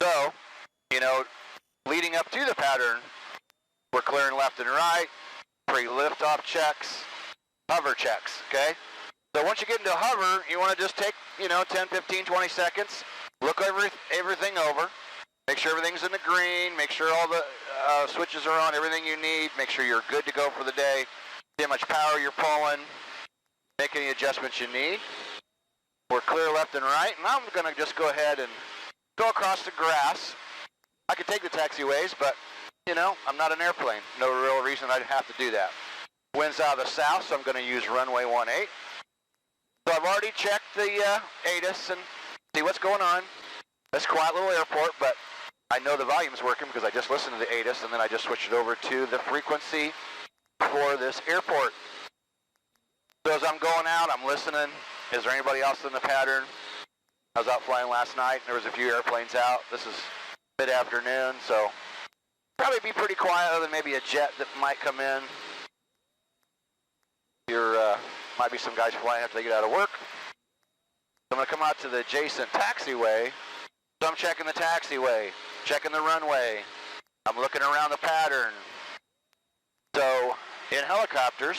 So, you know, leading up to the pattern, we're clearing left and right, pre-liftoff checks, hover checks, okay? So once you get into hover, you want to just take, 10, 15, 20 seconds, look everything over, make sure everything's in the green, make sure all the switches are on, everything you need, make sure you're good to go for the day, see how much power you're pulling, make any adjustments you need. We're clear left and right, and I'm going to just go ahead and go across the grass. I could take the taxiways, but, I'm not an airplane. No real reason I'd have to do that. Wind's out of the south, so I'm going to use runway 18. So I've already checked the ATIS and see what's going on. It's a quiet little airport, but I know the volume's working because I just listened to the ATIS, and then I just switched it over to the frequency for this airport. So as I'm going out, I'm listening. Is there anybody else in the pattern? I was out flying last night. There was a few airplanes out. This is mid-afternoon, so probably be pretty quiet other than maybe a jet that might come in. Might be some guys flying after they get out of work. So I'm going to come out to the adjacent taxiway. So I'm checking the taxiway, checking the runway. I'm looking around the pattern. So in helicopters,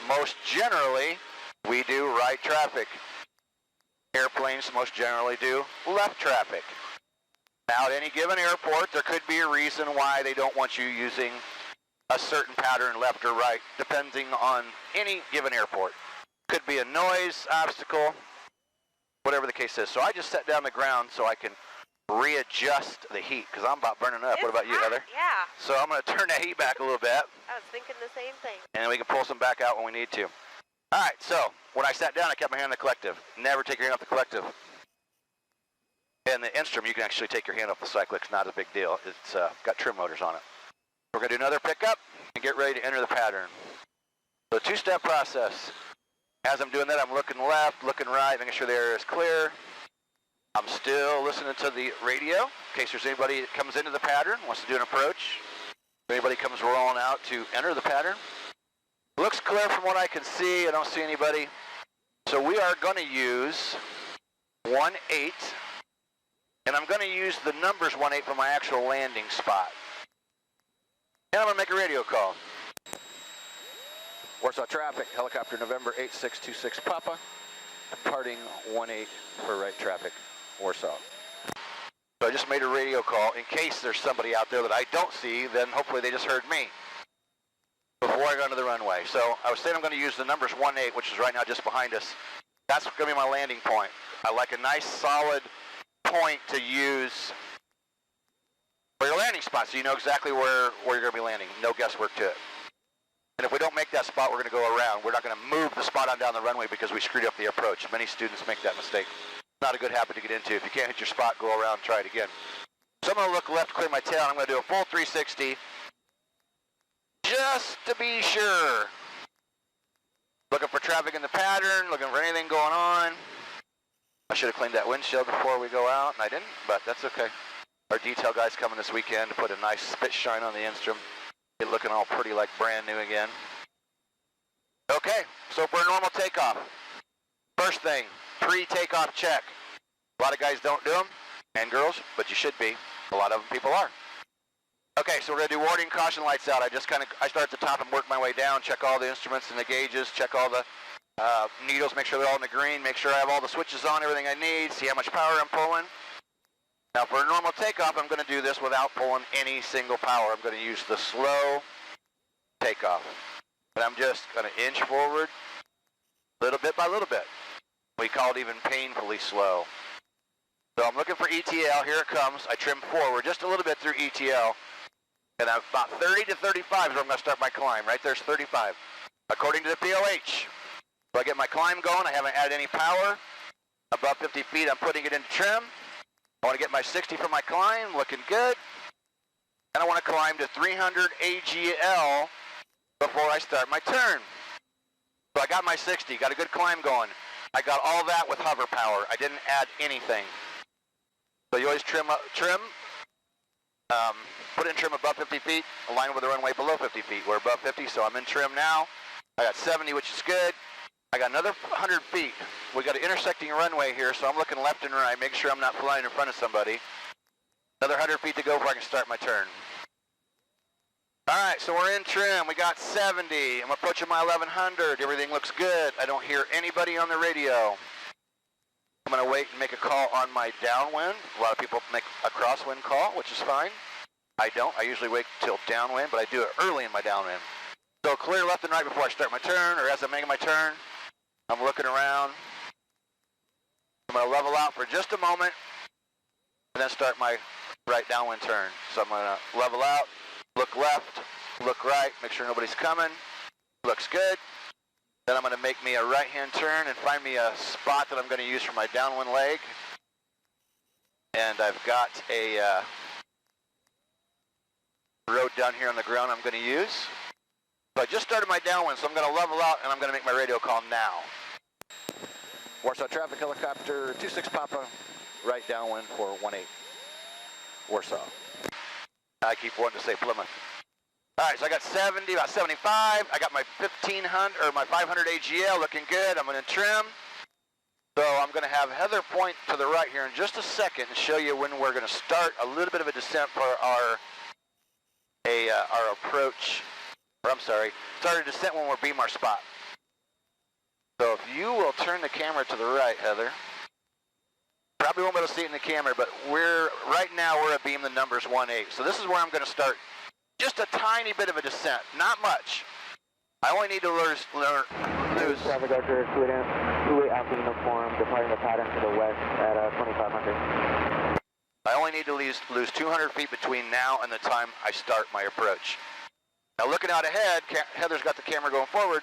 most generally, we do right traffic. Airplanes most generally do left traffic. Now, at any given airport, there could be a reason why they don't want you using a certain pattern left or right, depending on any given airport. Could be a noise obstacle, whatever the case is. So I just set down the ground so I can readjust the heat, because I'm about burning up. What about you, Heather? Yeah. So I'm going to turn that heat back a little bit. I was thinking the same thing. And we can pull some back out when we need to. All right, so when I sat down, I kept my hand on the collective. Never take your hand off the collective. And the instrument, you can actually take your hand off the cyclic. It's not a big deal. It's got trim motors on it. We're going to do another pickup and get ready to enter the pattern. So two-step process. As I'm doing that, I'm looking left, looking right, making sure the area is clear. I'm still listening to the radio in case there's anybody that comes into the pattern, wants to do an approach. If anybody comes rolling out to enter the pattern. Looks clear from what I can see. I don't see anybody. So we are going to use 18. And I'm going to use the numbers 18 for my actual landing spot. And I'm going to make a radio call. Warsaw traffic, helicopter November 8626 Papa, departing 18 for right traffic, Warsaw. So I just made a radio call in case there's somebody out there that I don't see, then hopefully they just heard me before I go into the runway. So I was saying I'm going to use the numbers 18, which is right now just behind us. That's going to be my landing point. I like a nice solid point to use for your landing spot, so you know exactly where you're going to be landing. No guesswork to it. And if we don't make that spot, we're going to go around. We're not going to move the spot on down the runway because we screwed up the approach. Many students make that mistake. Not a good habit to get into. If you can't hit your spot, go around and try it again. So I'm going to look left, clear my tail. I'm going to do a full 360 just to be sure. Looking for traffic in the pattern, looking for anything going on. I should have cleaned that windshield before we go out, and I didn't, but that's okay. Our detail guy's coming this weekend to put a nice spit shine on the instrument. Get looking all pretty like brand new again. Okay, so for a normal takeoff, first thing, pre-takeoff check. A lot of guys don't do them, and girls, but you should be. A lot of them people are. Okay, so we're going to do warning, caution, lights out. I start at the top and work my way down, check all the instruments and the gauges, check all the needles, make sure they're all in the green, make sure I have all the switches on, everything I need, see how much power I'm pulling. Now for a normal takeoff, I'm going to do this without pulling any single power. I'm going to use the slow takeoff. And I'm just going to inch forward little bit by little bit. We call it even painfully slow. So I'm looking for ETL. Here it comes. I trim forward just a little bit through ETL. And I'm about 30 to 35 is where I'm going to start my climb. Right there's 35. According to the POH. So I get my climb going. I haven't added any power. Above 50 feet, I'm putting it into trim. I want to get my 60 for my climb. Looking good. And I want to climb to 300 AGL before I start my turn. So I got my 60. Got a good climb going. I got all that with hover power. I didn't add anything. So you always trim, put in trim above 50 feet, align with the runway below 50 feet. We're above 50, so I'm in trim now. I got 70, which is good. I got another 100 feet. We got an intersecting runway here, so I'm looking left and right, making sure I'm not flying in front of somebody. Another 100 feet to go before I can start my turn. All right, so we're in trim. We got 70. I'm approaching my 1100. Everything looks good. I don't hear anybody on the radio. I'm going to wait and make a call on my downwind. A lot of people make a crosswind call, which is fine. I don't. I usually wait till downwind, but I do it early in my downwind. So clear left and right before I start my turn, or as I'm making my turn. I'm looking around. I'm going to level out for just a moment, and then start my right downwind turn. So I'm going to level out, look left, look right, make sure nobody's coming. Looks good. Then I'm going to make me a right-hand turn and find me a spot that I'm going to use for my downwind leg. And I've got a road down here on the ground I'm going to use. So I just started my downwind, so I'm going to level out and I'm going to make my radio call now. Warsaw traffic helicopter 26 Papa, right downwind for 18. Warsaw. I keep wanting to say Plymouth. All right, so I got 70, about 75. I got my 1500 or my 500 AGL looking good. I'm going to trim. So I'm going to have Heather point to the right here in just a second and show you when we're going to start a little bit of a descent for our approach. Or I'm sorry, start a descent when we're beam our spot. So if you will turn the camera to the right, Heather. Probably won't be able to see it in the camera, but right now we're at beam the numbers 18. So this is where I'm going to start just a tiny bit of a descent, not much. I only need to lose. Traffic Archer, 28 Alpha uniform, departing the pattern to the west at 2500. I only need to lose 200 feet between now and the time I start my approach. Now looking out ahead, Heather's got the camera going forward.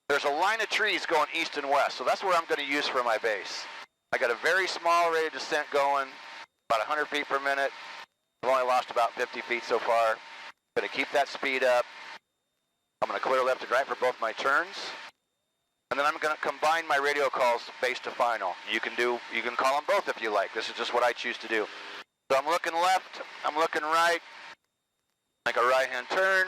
There's a line of trees going east and west, so that's where I'm going to use for my base. I got a very small rate of descent going, about 100 feet per minute. I've only lost about 50 feet so far. Going to keep that speed up. I'm going to clear left and right for both my turns. And then I'm going to combine my radio calls base to final. You can call them both if you like. This is just what I choose to do. So I'm looking left, I'm looking right, make a right-hand turn.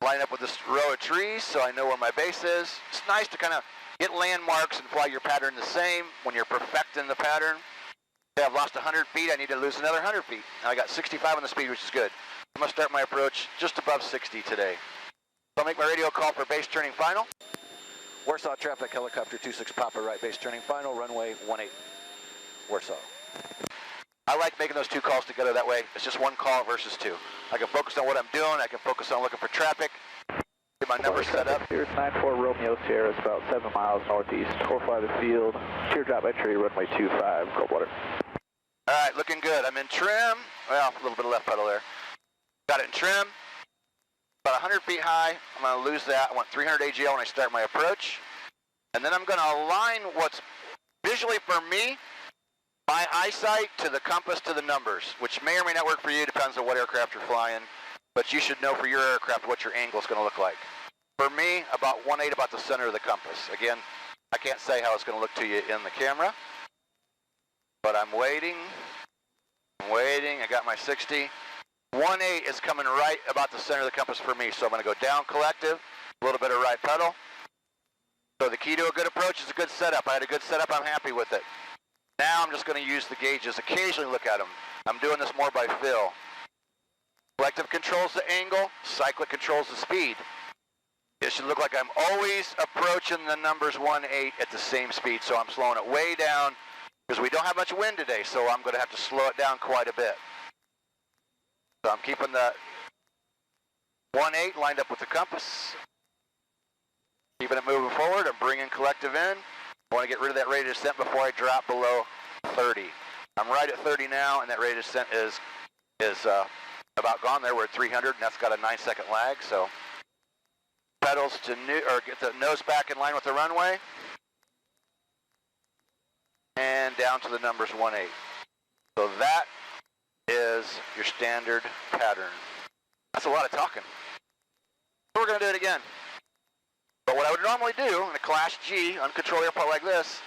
Line up with this row of trees so I know where my base is. It's nice to kind of get landmarks and fly your pattern the same when you're perfecting the pattern. Okay, I've lost 100 feet, I need to lose another 100 feet. And I got 65 on the speed, which is good. I'm going to start my approach just above 60 today. I'll make my radio call for base turning final. Warsaw traffic, helicopter 26 Papa, right base turning final, runway 18. Warsaw. I like making those two calls together that way. It's just one call versus two. I can focus on what I'm doing. I can focus on looking for traffic. Get my numbers set up. Here's 94 Romeo Sierra. It's about 7 miles northeast. 45 the field. Teardrop entry, runway 25, Coldwater. All right, looking good. I'm in trim. Well, a little bit of left pedal there. Got it in trim. About 100 feet high. I'm going to lose that. I want 300 AGL when I start my approach. And then I'm going to align what's visually for me, my eyesight to the compass to the numbers, which may or may not work for you. Depends on what aircraft you're flying. But you should know for your aircraft what your angle is going to look like. For me, about 1/8, about the center of the compass. Again, I can't say how it's going to look to you in the camera. But I'm waiting. I'm waiting. I got my 60. 1/8 is coming right about the center of the compass for me. So I'm going to go down collective, a little bit of right pedal. So the key to a good approach is a good setup. I had a good setup. I'm happy with it. Now I'm just going to use the gauges, occasionally look at them. I'm doing this more by feel. Collective controls the angle, cyclic controls the speed. It should look like I'm always approaching the numbers 1/8 at the same speed, so I'm slowing it way down because we don't have much wind today, so I'm going to have to slow it down quite a bit. So I'm keeping the 1/8 lined up with the compass. Keeping it moving forward. I'm bringing collective in. I want to get rid of that rate of descent before I drop below 30. I'm right at 30 now, and that rate of descent is about gone there. We're at 300, and that's got a 9-second lag. So pedals to get the nose back in line with the runway, and down to the numbers 1/8. So that is your standard pattern. That's a lot of talking. We're going to do it again. But what I would normally do in a Class G uncontrolled airport like this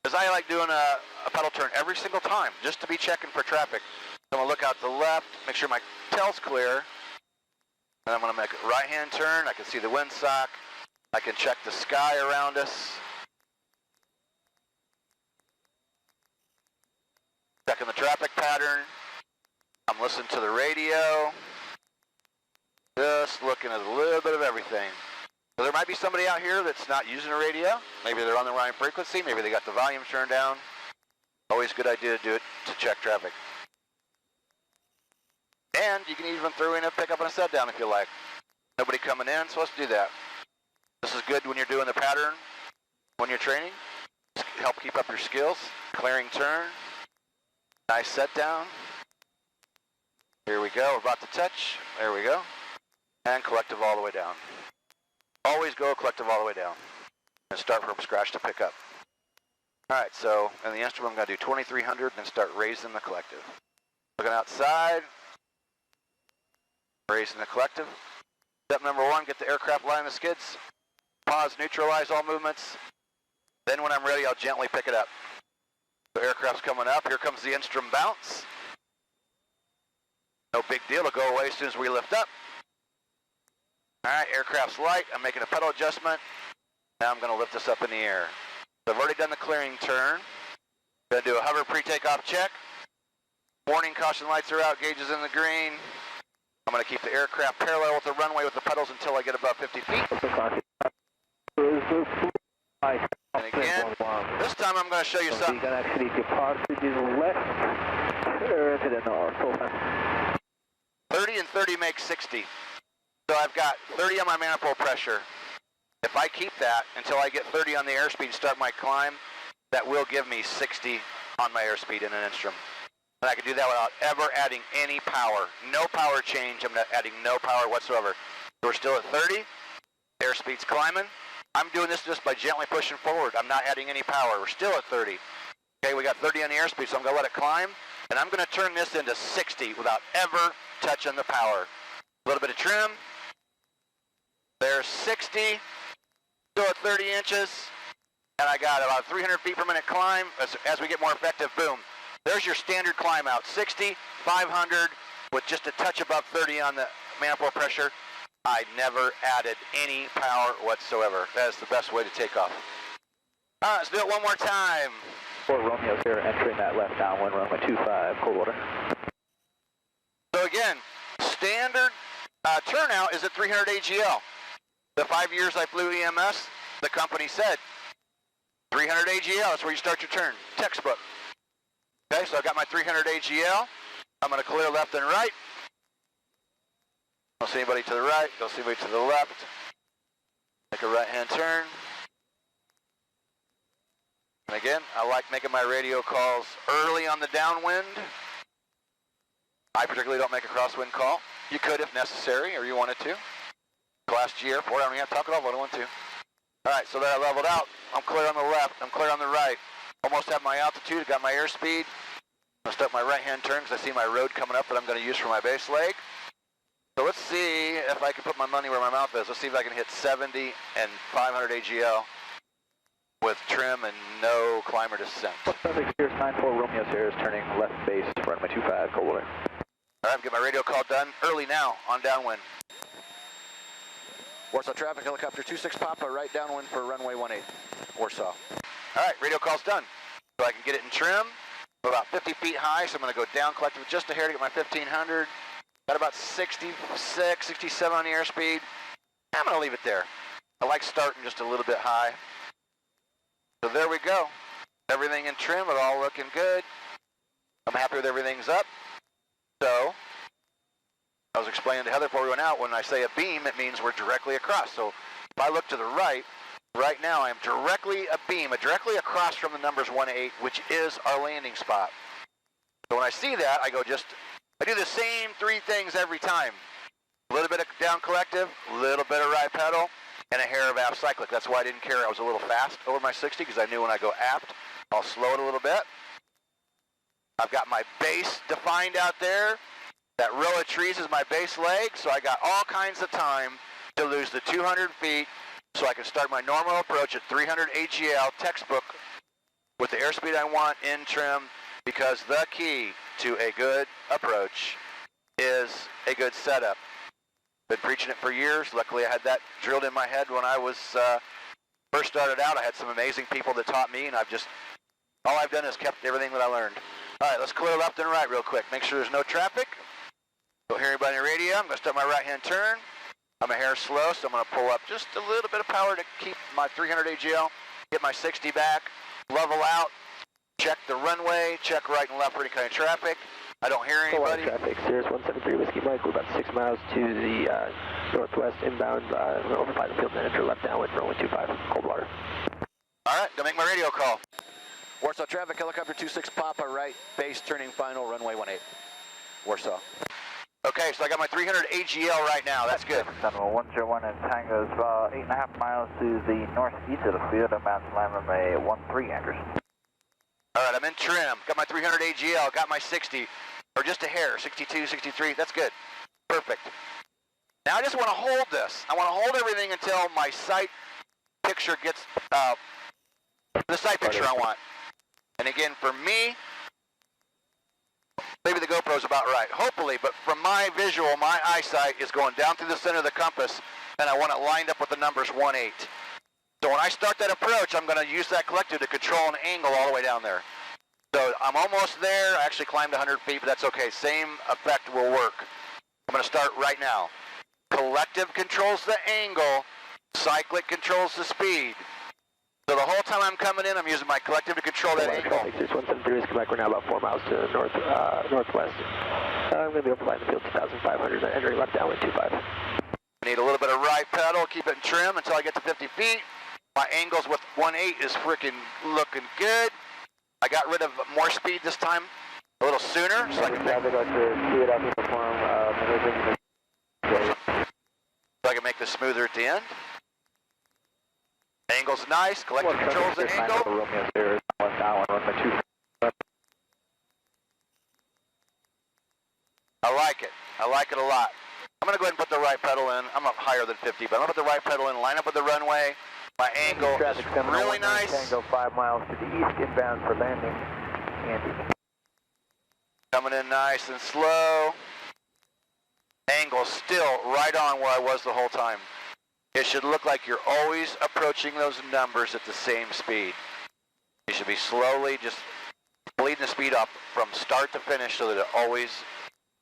is I like doing a pedal turn every single time just to be checking for traffic. I'm going to look out to the left, make sure my tail's clear, and I'm going to make a right-hand turn. I can see the windsock. I can check the sky around us. Checking the traffic pattern. I'm listening to the radio. Just looking at a little bit of everything. So there might be somebody out here that's not using a radio. Maybe they're on the wrong frequency. Maybe they got the volume turned down. Always a good idea to do it to check traffic. And you can even throw in a pickup and a set down if you like. Nobody coming in, so let's do that. This is good when you're doing the pattern, when you're training. Just help keep up your skills. Clearing turn. Nice set down. Here we go. We're about to touch. There we go. And collective all the way down. Always go collective all the way down. And start from scratch to pick up. Alright, so in the instrument I'm going to do 2300 and then start raising the collective. Looking outside. Raising the collective. Step number 1, get the aircraft line the skids. Pause, neutralize all movements. Then when I'm ready, I'll gently pick it up. The aircraft's coming up. Here comes the instrument bounce. No big deal. It'll go away as soon as we lift up. Alright, aircraft's light. I'm making a pedal adjustment. Now I'm going to lift this up in the air. So I've already done the clearing turn. Going to do a hover pre-takeoff check. Warning caution lights are out. Gauges in the green. I'm going to keep the aircraft parallel with the runway with the pedals until I get above 50 feet. And again, this time I'm going to show you something. You can actually depart to the left or to the north. 30 and 30 makes 60. So I've got 30 on my manifold pressure. If I keep that until I get 30 on the airspeed and start my climb, that will give me 60 on my airspeed in an instrument. And I can do that without ever adding any power. No power change. I'm not adding no power whatsoever. So we're still at 30. Airspeed's climbing. I'm doing this just by gently pushing forward. I'm not adding any power. We're still at 30. Okay, we got 30 on the airspeed, so I'm going to let it climb. And I'm going to turn this into 60 without ever touching the power. A little bit of trim. There's 60. Still at 30 inches. And I got about 300 feet per minute climb. As we get more effective, boom. There's your standard climb out. 60, 500, with just a touch above 30 on the manifold pressure. I never added any power whatsoever. That is the best way to take off. All right, let's do it one more time. 4 Romeo's here, entering that left downwind runway 25, Coldwater. So again, standard turnout is at 300 AGL. The 5 years I flew EMS, the company said, 300 AGL, that's where you start your turn, textbook. Okay, so I've got my 300 AGL. I'm going to clear left and right. Don't see anybody to the right, don't see anybody to the left. Make a right-hand turn. And again, I like making my radio calls early on the downwind. I particularly don't make a crosswind call. You could if necessary, or you wanted to. Class G airport, I don't even have to talk it off what I want to. All right, so there I leveled out. I'm clear on the left, I'm clear on the right. Almost have my altitude, got my airspeed. I'm gonna start my right-hand turn because I see my road coming up that I'm gonna use for my base leg. So let's see if I can put my money where my mouth is. Let's see if I can hit 70 and 500 AGL with trim and no climber descent. Traffic Sirius 94 Romeo Sierra is turning left base, runway 25, cold water. All right, get my radio call done early now on downwind. Warsaw traffic, helicopter 26 Papa, right downwind for runway 18, Warsaw. All right, radio call's done. So I can get it in trim. I'm about 50 feet high, so I'm gonna go down collective just a hair to get my 1500. Got about 66, 67 on the airspeed. I'm gonna leave it there. I like starting just a little bit high. So there we go. Everything in trim, it all looking good. I'm happy with everything's up. So, I was explaining to Heather before we went out, when I say a beam, it means we're directly across. So, if I look to the right now I am directly directly across from the numbers 1-8, which is our landing spot. So when I see that, I do the same 3 things every time. A little bit of down collective, a little bit of right pedal, and a hair of aft cyclic. That's why I didn't care I was a little fast over my 60, because I knew when I go aft, I'll slow it a little bit. I've got my base defined out there. That row of trees is my base leg, so I got all kinds of time to lose the 200 feet so I can start my normal approach at 300 AGL textbook with the airspeed I want in trim, because the key to a good approach is a good setup. Been preaching it for years. Luckily, I had that drilled in my head when I was first started out. I had some amazing people that taught me, and all I've done is kept everything that I learned. All right, let's clear left and right real quick. Make sure there's no traffic. Don't hear anybody on the radio. I'm going to start my right-hand turn. I'm a hair slow, so I'm going to pull up just a little bit of power to keep my 300 AGL, get my 60 back, level out, check the runway, check right and left for any kind of traffic. I don't hear anybody. Traffic, Sirius 173 Whiskey Mike. We're about 6 miles to the northwest inbound. We're going to overfly the field manager left downwind for runway 25, cold water. All right, gonna make my radio call. Warsaw traffic, helicopter 26 Papa, right base, turning final, runway 18, Warsaw. Okay, so I got my 300 AGL right now. That's good. Sentinel 101 and Tango is 8.5 miles to the northeast of the field, about to land runway 13, Anderson. All right, I'm in trim. Got my 300 AGL, got my 60, or just a hair, 62, 63. That's good. Perfect. Now I just want to hold this. I want to hold everything until my sight picture gets, the sight picture I want. And again, for me, maybe the GoPro's about right, hopefully, but from my visual, my eyesight is going down through the center of the compass, and I want it lined up with the numbers 1-8. So when I start that approach, I'm going to use that collective to control an angle all the way down there. So I'm almost there. I actually climbed 100 feet, but that's okay. Same effect will work. I'm going to start right now. Collective controls the angle. Cyclic controls the speed. So the whole time I'm coming in, I'm using my collective to control that angle. Sirius 173 Whiskey Mike. We're now about 4 miles to the northwest. I'm going to be overflying the field 2,500, entering left downwind 25. Need a little bit of right pedal, keep it in trim until I get to 50 feet. My angles with 1-8 is freaking looking good. I got rid of more speed this time, a little sooner, so I can make this smoother at the end. Angle's nice, collective controls the angle. I like it. I like it a lot. I'm going to go ahead and put the right pedal in. I'm up higher than 50, but I'm going to put the right pedal in, line up with the runway. My angle is really nice. Tango 5 miles to the east, inbound for landing. Andy. Coming in nice and slow. Angle still right on where I was the whole time. It should look like you're always approaching those numbers at the same speed. You should be slowly just bleeding the speed up from start to finish so that it always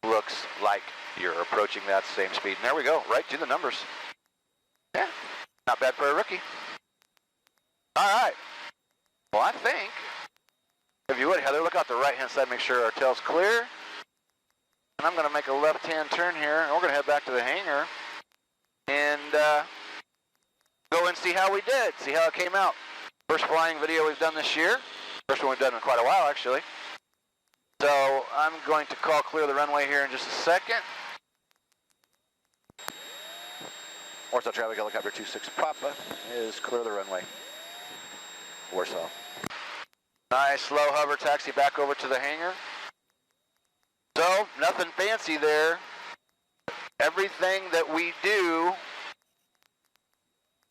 looks like you're approaching that same speed. And there we go, right to the numbers. Yeah, not bad for a rookie. All right. Well, I think, if you would, Heather, look out the right-hand side, make sure our tail's clear. And I'm going to make a left-hand turn here, and we're going to head back to the hangar and go and see how we did, see how it came out. First flying video we've done this year. First one we've done in quite a while, actually. So I'm going to call clear the runway here in just a second. Warsaw traffic helicopter 26 Papa is clear the runway. Warsaw. Nice slow hover taxi back over to the hangar. So nothing fancy there. Everything that we do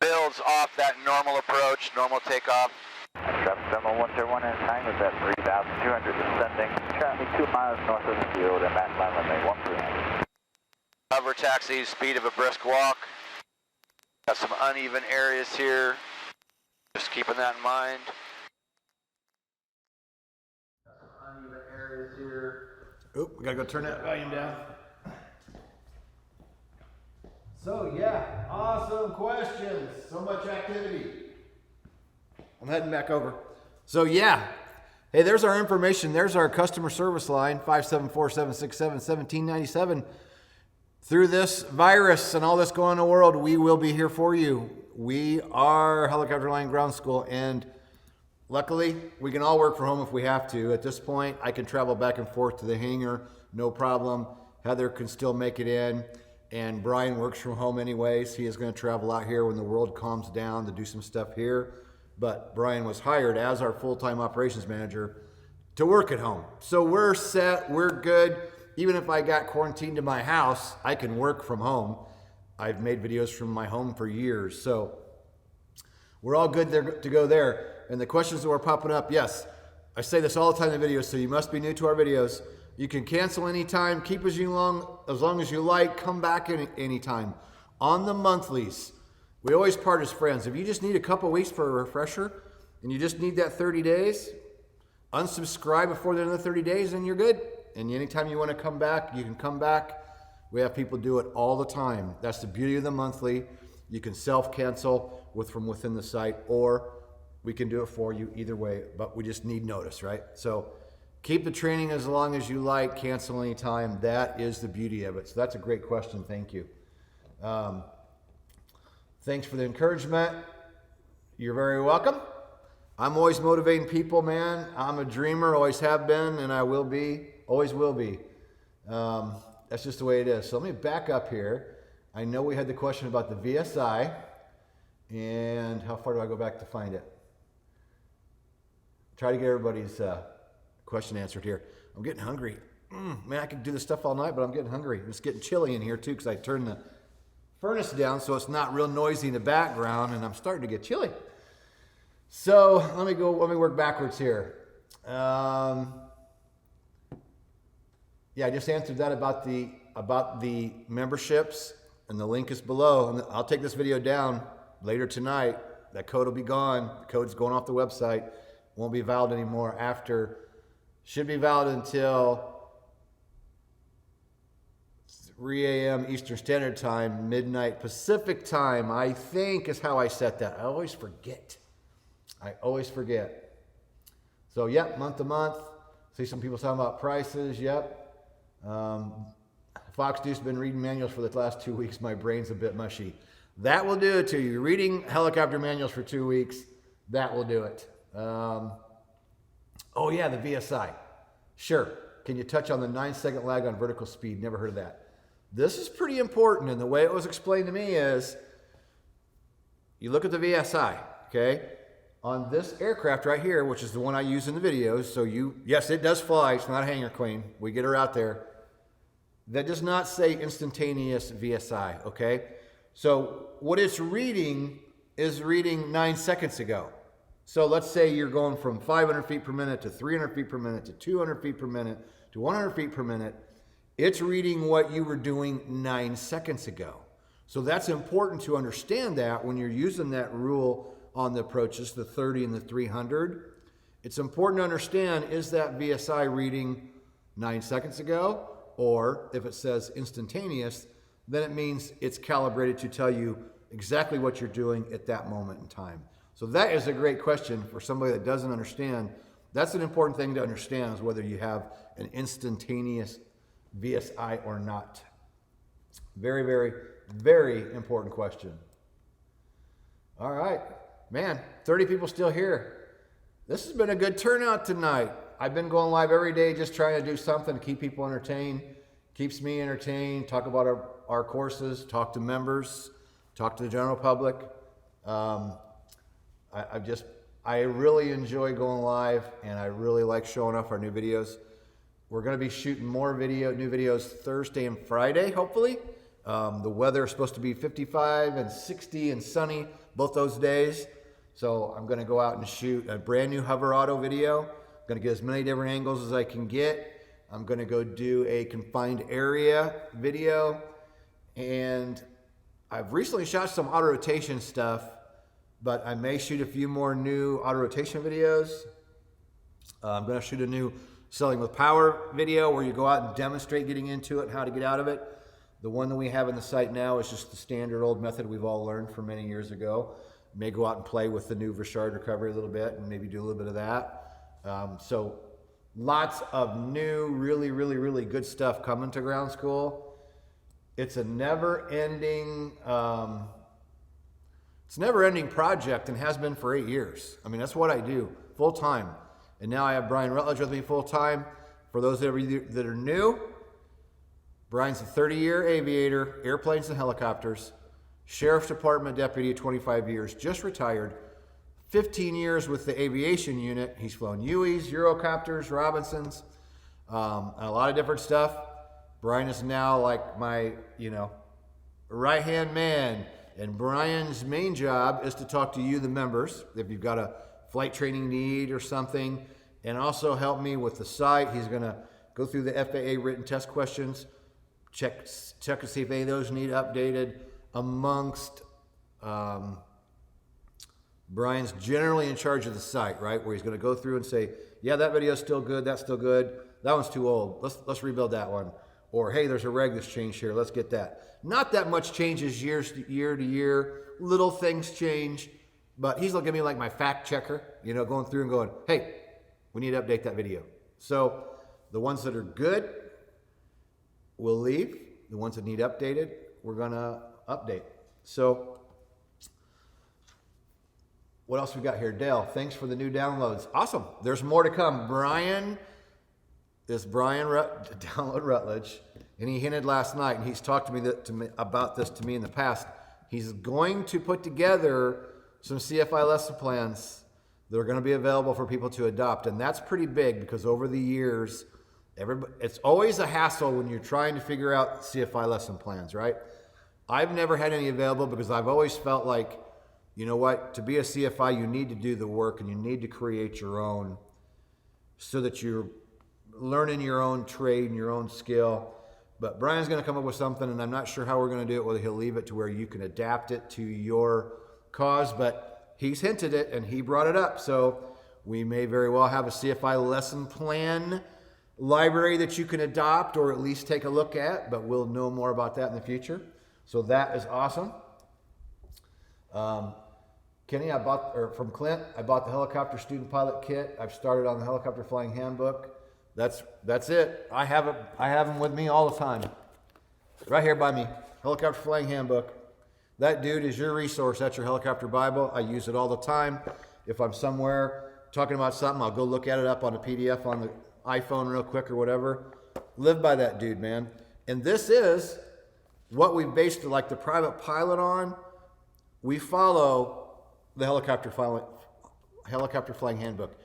builds off that normal approach, normal takeoff. Traffic Demo 101 in time is at 3,200 descending, currently 2 miles north of the field and max line runway 13. Hover taxi, speed of a brisk walk. Got some uneven areas here. Just keeping that in mind. Got some uneven areas here. Oop, we gotta go turn that volume down. So yeah, awesome questions. So much activity. I'm heading back over. So yeah, hey, there's our information. There's our customer service line, 574-767-1797. Through this virus and all this going on in the world, we will be here for you. We are Helicopter Line Ground School, and luckily, we can all work from home if we have to. At this point, I can travel back and forth to the hangar, no problem. Heather can still make it in, and Brian works from home anyways. He is going to travel out here when the world calms down to do some stuff here. But Brian was hired as our full-time operations manager to work at home. So we're set, we're good. Even if I got quarantined to my house, I can work from home. I've made videos from my home for years. So we're all good there to go there. And the questions that were popping up, yes, I say this all the time in the videos, so you must be new to our videos. You can cancel anytime, keep as long as you like, come back anytime. On the monthlies, we always part as friends. If you just need a couple weeks for a refresher and you just need that 30 days, unsubscribe before the end of the 30 days and you're good. And anytime you want to come back, you can come back. We have people do it all the time. That's the beauty of the monthly. You can self-cancel from within the site, or we can do it for you either way, but we just need notice, right? So keep the training as long as you like, cancel anytime. That is the beauty of it. So that's a great question. Thank you. Thanks for the encouragement. You're very welcome. I'm always motivating people, man. I'm a dreamer, always have been, and I will be, always will be. That's just the way it is. So let me back up here. I know we had the question about the VSI, and how far do I go back to find it? Try to get everybody's question answered here. I'm getting hungry. Man, I could do this stuff all night, but I'm getting hungry. It's getting chilly in here too because I turned the furnace down so it's not real noisy in the background, and I'm starting to get chilly. So let me work backwards here. Yeah, I just answered that about the memberships, and the link is below. And I'll take this video down later tonight. That code will be gone. The code's going off the website. Won't be valid anymore should be valid until 3 a.m. Eastern Standard Time, midnight Pacific Time, I think is how I set that. I always forget. So, yep, month to month. See some people talking about prices, yep. Fox Deuce been reading manuals for the last 2 weeks. My brain's a bit mushy. That will do it to you. Reading helicopter manuals for 2 weeks, that will do it. Oh yeah, the VSI. Sure. Can you touch on the 9-second lag on vertical speed? Never heard of that. This is pretty important, and the way it was explained to me is, you look at the VSI, okay? On this aircraft right here, which is the one I use in the videos, so yes, it does fly, it's not a hangar queen. We get her out there. That does not say instantaneous VSI, okay? So what it's reading is reading 9 seconds ago. So let's say you're going from 500 feet per minute to 300 feet per minute to 200 feet per minute to 100 feet per minute. It's reading what you were doing 9 seconds ago. So that's important to understand that when you're using that rule on the approaches, the 30 and the 300. It's important to understand, is that VSI reading 9 seconds ago? Or if it says instantaneous, then it means it's calibrated to tell you exactly what you're doing at that moment in time. So that is a great question for somebody that doesn't understand. That's an important thing to understand, is whether you have an instantaneous VSI or not. Very, very, very important question. All right, man, 30 people still here. This has been a good turnout tonight. I've been going live every day just trying to do something to keep people entertained. Keeps me entertained, talk about our courses, talk to members, talk to the general public. I really enjoy going live, and I really like showing off our new videos. We're going to be shooting more new videos Thursday and Friday, hopefully. The weather is supposed to be 55 and 60 and sunny both those days. So I'm going to go out and shoot a brand new hover auto video. I'm going to get as many different angles as I can get. I'm going to go do a confined area video. And I've recently shot some auto rotation stuff, but I may shoot a few more new auto rotation videos. I'm going to shoot a new selling with power video where you go out and demonstrate getting into it and how to get out of it. The one that we have in the site now is just the standard old method we've all learned from many years ago. May go out and play with the new Richard recovery a little bit and maybe do a little bit of that. So lots of new, really, really, really good stuff coming to ground school. It's a never-ending project and has been for 8 years. I mean, that's what I do full time. And now I have Brian Rutledge with me full time. For those that are new, Brian's a 30-year aviator, airplanes and helicopters, Sheriff's Department deputy, 25 years, just retired, 15 years with the aviation unit. He's flown Hueys, Eurocopters, Robinsons, and a lot of different stuff. Brian is now like my, right-hand man. And Brian's main job is to talk to you, the members, if you've got a flight training need or something, and also help me with the site. He's going to go through the FAA written test questions, check to see if any of those need updated. Amongst Brian's generally in charge of the site, right? Where he's going to go through and say, yeah, that video's still good, that's still good. That one's too old. Let's rebuild that one. Or, hey, there's a reg that's changed here. Let's get that. Not that much changes year to year. Little things change. But he's looking at me like my fact checker, going through and going, hey, we need to update that video. So the ones that are good, we'll leave. The ones that need updated, we're going to update. So what else we got here? Dale, thanks for the new downloads. Awesome. There's more to come. Brian download Rutledge, and he hinted last night, and he's talked to me about this to me in the past. He's going to put together some CFI lesson plans that are going to be available for people to adopt, and that's pretty big because over the years, it's always a hassle when you're trying to figure out CFI lesson plans, right? I've never had any available because I've always felt like, you know what, to be a CFI, you need to do the work and you need to create your own so that you're learning your own trade and your own skill. But Brian's going to come up with something, and I'm not sure how we're going to do it, whether he'll leave it to where you can adapt it to your cause, but he's hinted it and he brought it up. So we may very well have a CFI lesson plan library that you can adopt or at least take a look at, but we'll know more about that in the future. So that is awesome. Kenny, from Clint, I bought the helicopter student pilot kit. I've started on the helicopter flying handbook. That's it. I have them with me all the time. Right here by me. Helicopter flying handbook. That dude is your resource. That's your helicopter Bible. I use it all the time. If I'm somewhere talking about something, I'll go look at it up on a PDF on the iPhone real quick or whatever. Live by that dude, man. And this is what we've based like the private pilot on. We follow the helicopter flying handbook.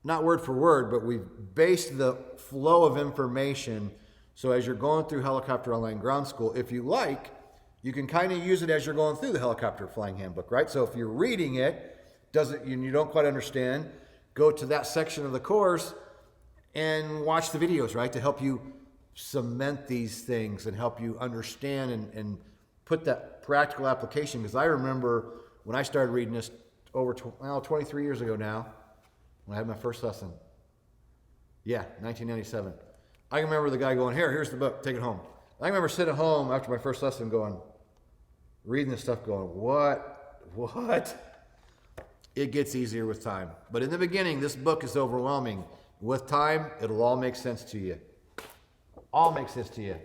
Not word for word, but we've based the flow of information. So as you're going through helicopter online ground school, if you like, you can kind of use it as you're going through the helicopter flying handbook, right? So if you're reading it, you don't quite understand, go to that section of the course and watch the videos, right? To help you cement these things and help you understand and put that practical application. Because I remember when I started reading this over 23 years ago now, when I had my first lesson. Yeah, 1997. I remember the guy going, here's the book, take it home. I remember sitting at home after my first lesson going, reading this stuff going, what? It gets easier with time. But in the beginning, this book is overwhelming. With time, it'll all make sense to you. All makes sense to you.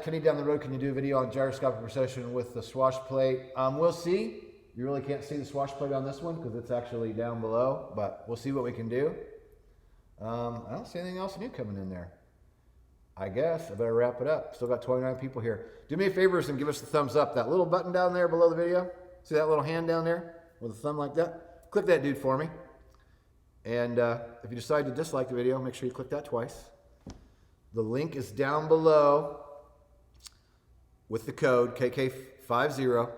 Kenny, down the road, can you do a video on gyroscopic precession with the swash plate? We'll see. You really can't see the swash plate on this one because it's actually down below, but we'll see what we can do. I don't see anything else new coming in there. I guess I better wrap it up. Still got 29 people here. Do me a favor and give us the thumbs up. That little button down there below the video. See that little hand down there with a thumb like that? Click that dude for me. And if you decide to dislike the video, make sure you click that twice. The link is down below with the code KK50.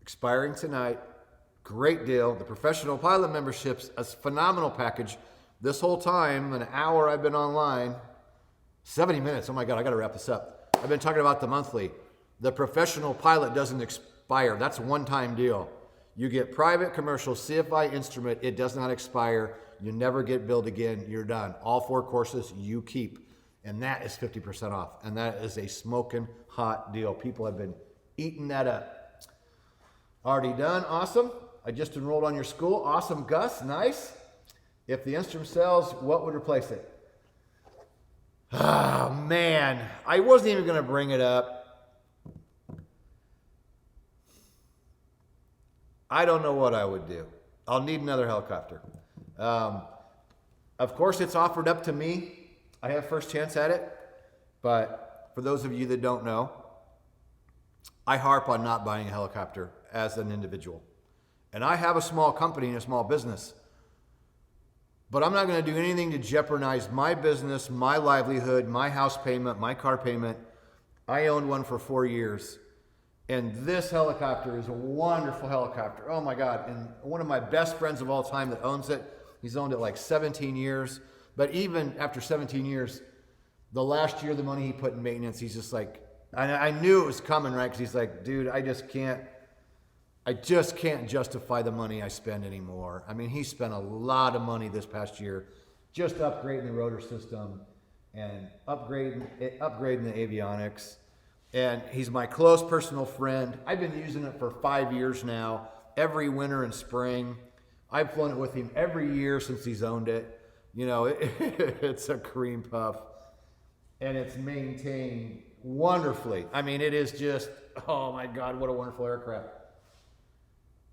Expiring tonight. Great deal. The professional pilot membership's a phenomenal package. This whole time, an hour I've been online, 70 minutes. Oh my God, I got to wrap this up. I've been talking about the monthly. The professional pilot doesn't expire. That's a one-time deal. You get private, commercial, CFI instrument. It does not expire. You never get billed again. You're done. All 4 courses you keep. And that is 50% off. And that is a smoking hot deal. People have been eating that up. Already done. Awesome. I just enrolled on your school. Awesome, Gus. Nice. If the instrument sells, what would replace it? Oh, man. I wasn't even going to bring it up. I don't know what I would do. I'll need another helicopter. Of course, it's offered up to me. I have first chance at it. But for those of you that don't know, I harp on not buying a helicopter as an individual. And I have a small company and a small business. But I'm not going to do anything to jeopardize my business, my livelihood, my house payment, my car payment. I owned one for 4 years. And this helicopter is a wonderful helicopter. Oh my God. And one of my best friends of all time that owns it, he's owned it like 17 years. But even after 17 years, the last year, the money he put in maintenance, he's just like, I knew it was coming, right? Because he's like, dude, I just can't justify the money I spend anymore. I mean, he spent a lot of money this past year just upgrading the rotor system and upgrading the avionics. And he's my close personal friend. I've been using it for 5 years now, every winter and spring. I've flown it with him every year since he's owned it. You know, it's a cream puff. And it's maintained wonderfully. I mean, it is just, oh my God, what a wonderful aircraft.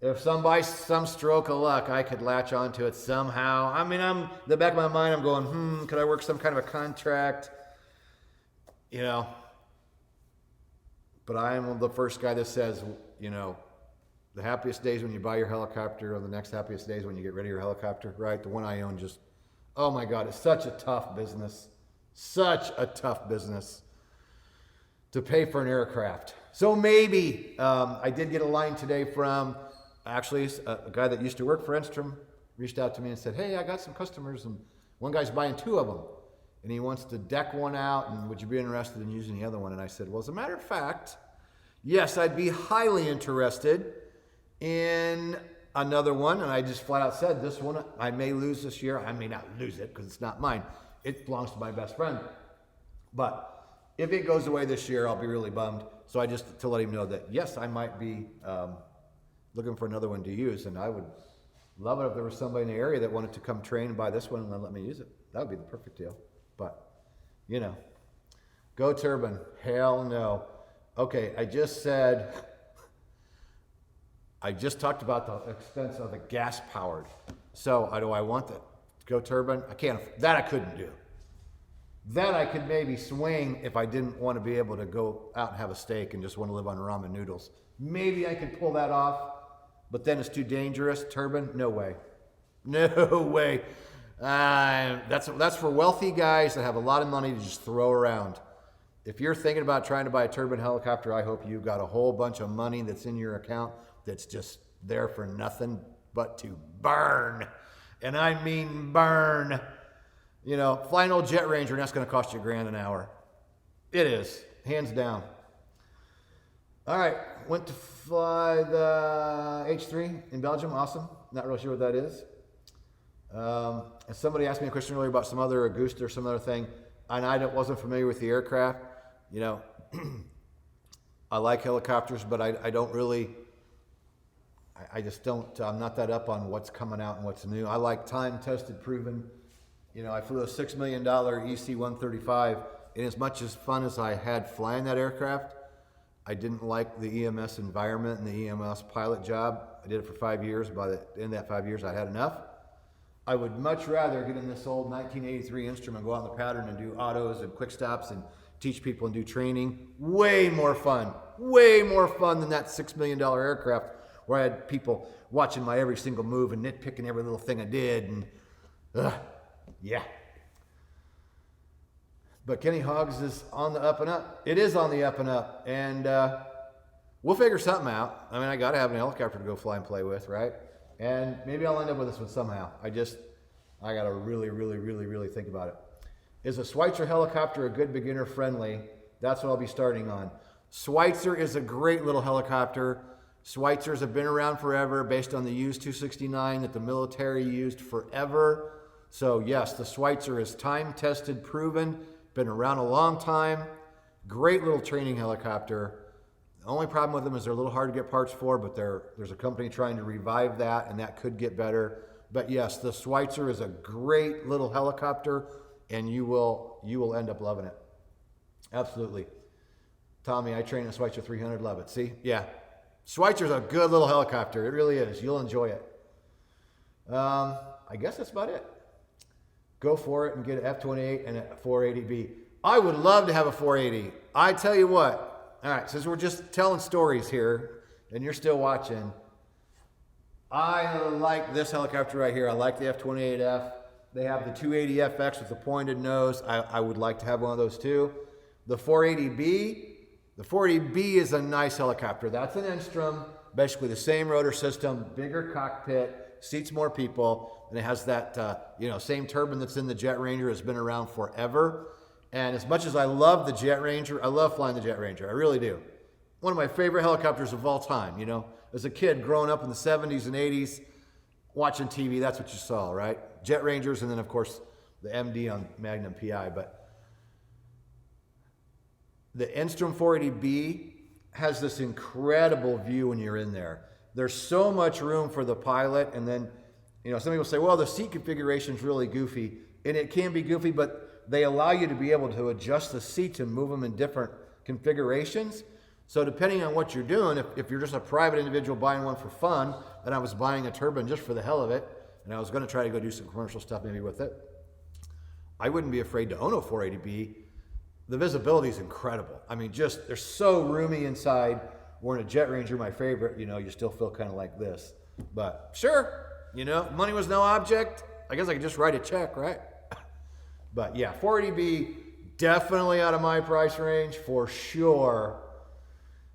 If by some stroke of luck, I could latch onto it somehow. I mean, in the back of my mind, I'm going, could I work some kind of a contract? You know. But I am the first guy that says, you know, the happiest days when you buy your helicopter, or the next happiest days when you get rid of your helicopter, right? The one I own just, oh my God, it's such a tough business. Such a tough business to pay for an aircraft. So maybe, I did get a line today from, actually, a guy that used to work for Enstrom reached out to me and said, hey, I got some customers, and one guy's buying 2 of them. And he wants to deck one out, and would you be interested in using the other one? And I said, well, as a matter of fact, yes, I'd be highly interested in another one. And I just flat out said, this one I may lose this year. I may not lose it because it's not mine. It belongs to my best friend. But if it goes away this year, I'll be really bummed. So I just, to let him know that, yes, I might be looking for another one to use. And I would love it if there was somebody in the area that wanted to come train and buy this one and then let me use it. That would be the perfect deal. But, you know, go turbine. Hell no. Okay, I just talked about the expense of the gas powered. So do I want the go turbine? I can't, that I couldn't do. That I could maybe swing if I didn't want to be able to go out and have a steak and just want to live on ramen noodles. Maybe I could pull that off, but then it's too dangerous. Turbine? No way. No way. That's for wealthy guys that have a lot of money to just throw around. If you're thinking about trying to buy a turbine helicopter, I hope you've got a whole bunch of money that's in your account that's just there for nothing but to burn. And I mean burn. You know, flying old Jet Ranger, and that's going to cost you $1,000 an hour. It is, hands down. All right, went to fly the H3 in Belgium. Awesome. Not really sure what that is. And somebody asked me a question earlier about some other Augusta or some other thing, and I wasn't familiar with the aircraft. You know, I like helicopters, but I don't really, I just don't, I'm not that up on what's coming out and what's new. I like time tested, proven. You know, I flew a $6 million EC-135, and as much as fun as I had flying that aircraft, I didn't like the EMS environment and the EMS pilot job. I did it for 5 years. By the end of that 5 years, I had enough. I would much rather get in this old 1983 instrument, go out in the pattern and do autos and quick stops and teach people and do training. Way more fun than that $6 million aircraft where I had people watching my every single move and nitpicking every little thing I did. And yeah. But Kenny HOGS is on the up and up. It is on the up and up. And we'll figure something out. I mean, I got to have a helicopter to go fly and play with, right? And maybe I'll end up with this one somehow. I got to really think about it. Is a Schweitzer helicopter a good beginner friendly? That's what I'll be starting on. Schweitzer is a great little helicopter. Schweitzers have been around forever, based on the used 269 that the military used forever. So yes, the Schweitzer is time tested, proven, been around a long time. Great little training helicopter. The only problem with them is they're a little hard to get parts for, but there's a company trying to revive that, and that could get better. But yes, the Schweitzer is a great little helicopter, and you will end up loving it. Absolutely. Tommy, I train a Schweitzer 300, love it. See? Yeah. Schweitzer's a good little helicopter. It really is. You'll enjoy it. I guess that's about it. Go for it and get an F-28 and a 480B. I would love to have a 480. I tell you what. All right, since we're just telling stories here and you're still watching, I like this helicopter right here. I like the F-28F. They have the 280FX with the pointed nose. I would like to have one of those too. The 480B is a nice helicopter. That's an Enstrom, basically the same rotor system, bigger cockpit, seats more people, and it has that same turbine that's in the Jet Ranger. Has been around forever. And as much as I love the Jet Ranger, I love flying the Jet Ranger. I really do. One of my favorite helicopters of all time. You know, as a kid growing up in the 70s and 80s, watching TV, that's what you saw, right? Jet Rangers, and then of course the MD on Magnum PI. But the Enstrom 480B has this incredible view when you're in there. There's so much room for the pilot, and then, some people say, well, the seat configuration is really goofy, and it can be goofy, but they allow you to be able to adjust the seats and move them in different configurations. So depending on what you're doing, if you're just a private individual buying one for fun, and I was buying a turbine just for the hell of it, and I was going to try to go do some commercial stuff maybe with it, I wouldn't be afraid to own a 480B. The visibility is incredible. I mean, they're so roomy inside. We're in a Jet Ranger, my favorite, you still feel kind of like this. But sure, money was no object. I guess I could just write a check, right? But yeah, 480B, definitely out of my price range for sure.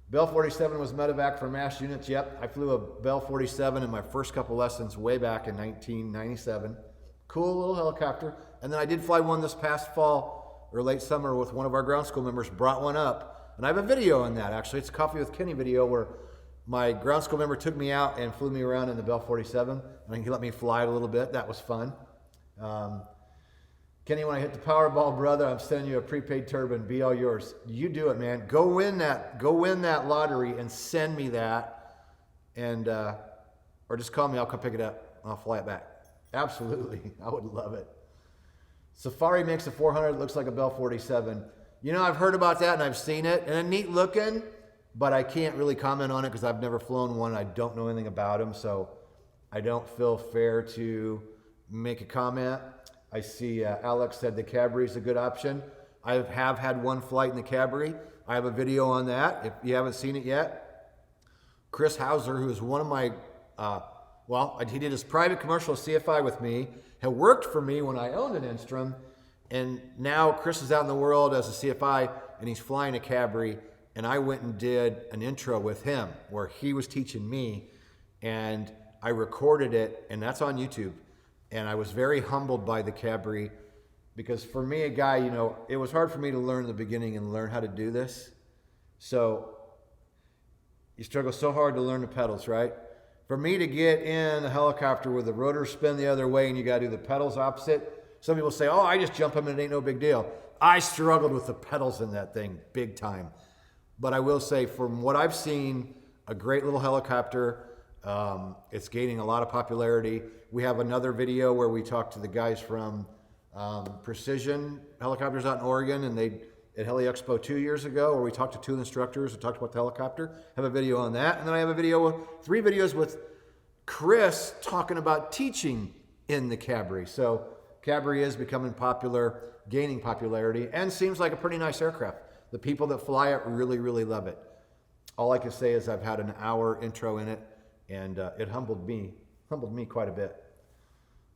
Bell 47 was medevac for mass units. Yep, I flew a Bell 47 in my first couple lessons way back in 1997. Cool little helicopter. And then I did fly one this past fall or late summer with one of our ground school members, brought one up. And I have a video on that, actually. It's a Coffee with Kenny video where my ground school member took me out and flew me around in the Bell 47. And he let me fly it a little bit. That was fun. Kenny, when I hit the Powerball, brother, I'm sending you a prepaid turbine. Be all yours. You do it, man. Go win that lottery and send me that. And or just call me. I'll come pick it up. I'll fly it back. Absolutely. I would love it. Safari makes a 400. Looks like a Bell 47. I've heard about that and I've seen it. And a neat looking, but I can't really comment on it because I've never flown one. I don't know anything about them. So I don't feel fair to make a comment. I see Alex said the Cabri is a good option. I have had one flight in the Cabri. I have a video on that if you haven't seen it yet. Chris Hauser, who is one of my, he did his private commercial CFI with me, had worked for me when I owned an Enstrom, and now Chris is out in the world as a CFI, and he's flying a Cabri, and I went and did an intro with him where he was teaching me, and I recorded it, and that's on YouTube. And I was very humbled by the Cabri because for me, a guy, it was hard for me to learn in the beginning and learn how to do this. So you struggle so hard to learn the pedals, right? For me to get in a helicopter with the rotor spin the other way and you got to do the pedals opposite, some people say, oh, I just jump them and it ain't no big deal. I struggled with the pedals in that thing big time. But I will say, from what I've seen, a great little helicopter. It's gaining a lot of popularity. We have another video where we talk to the guys from Precision Helicopters out in Oregon, and they at Heli Expo 2 years ago, where we talked to 2 instructors and talked about the helicopter. I have a video on that, and then I have a video, 3 videos with Chris talking about teaching in the Cabri. So Cabri is becoming popular, gaining popularity, and seems like a pretty nice aircraft. The people that fly it really, really love it. All I can say is I've had an hour intro in it, and it humbled me quite a bit.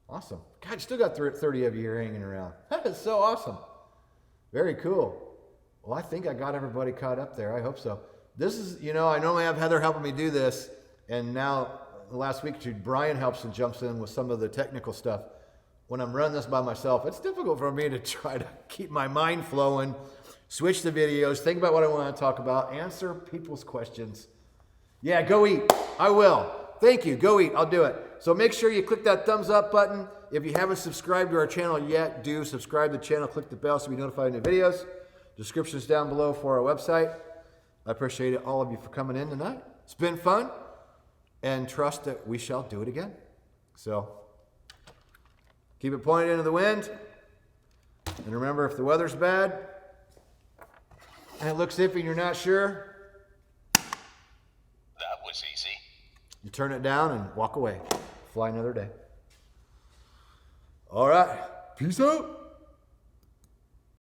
Awesome. God, still got 30 of you here hanging around. That is so awesome. Very cool. Well, I think I got everybody caught up there. I hope so. This is, I normally have Heather helping me do this, and now the last week or two, Brian helps and jumps in with some of the technical stuff. When I'm running this by myself, it's difficult for me to try to keep my mind flowing, switch the videos, think about what I want to talk about, answer people's questions. Yeah, go eat. I will. Thank you. Go eat. I'll do it. So make sure you click that thumbs up button. If you haven't subscribed to our channel yet, do subscribe to the channel. Click the bell so you be notified of new videos. Description's down below for our website. I appreciate all of you for coming in tonight. It's been fun, and trust that we shall do it again. So keep it pointed into the wind. And remember, if the weather's bad and it looks iffy and you're not sure, that was easy. You turn it down and walk away. Fly another day. All right. Peace out.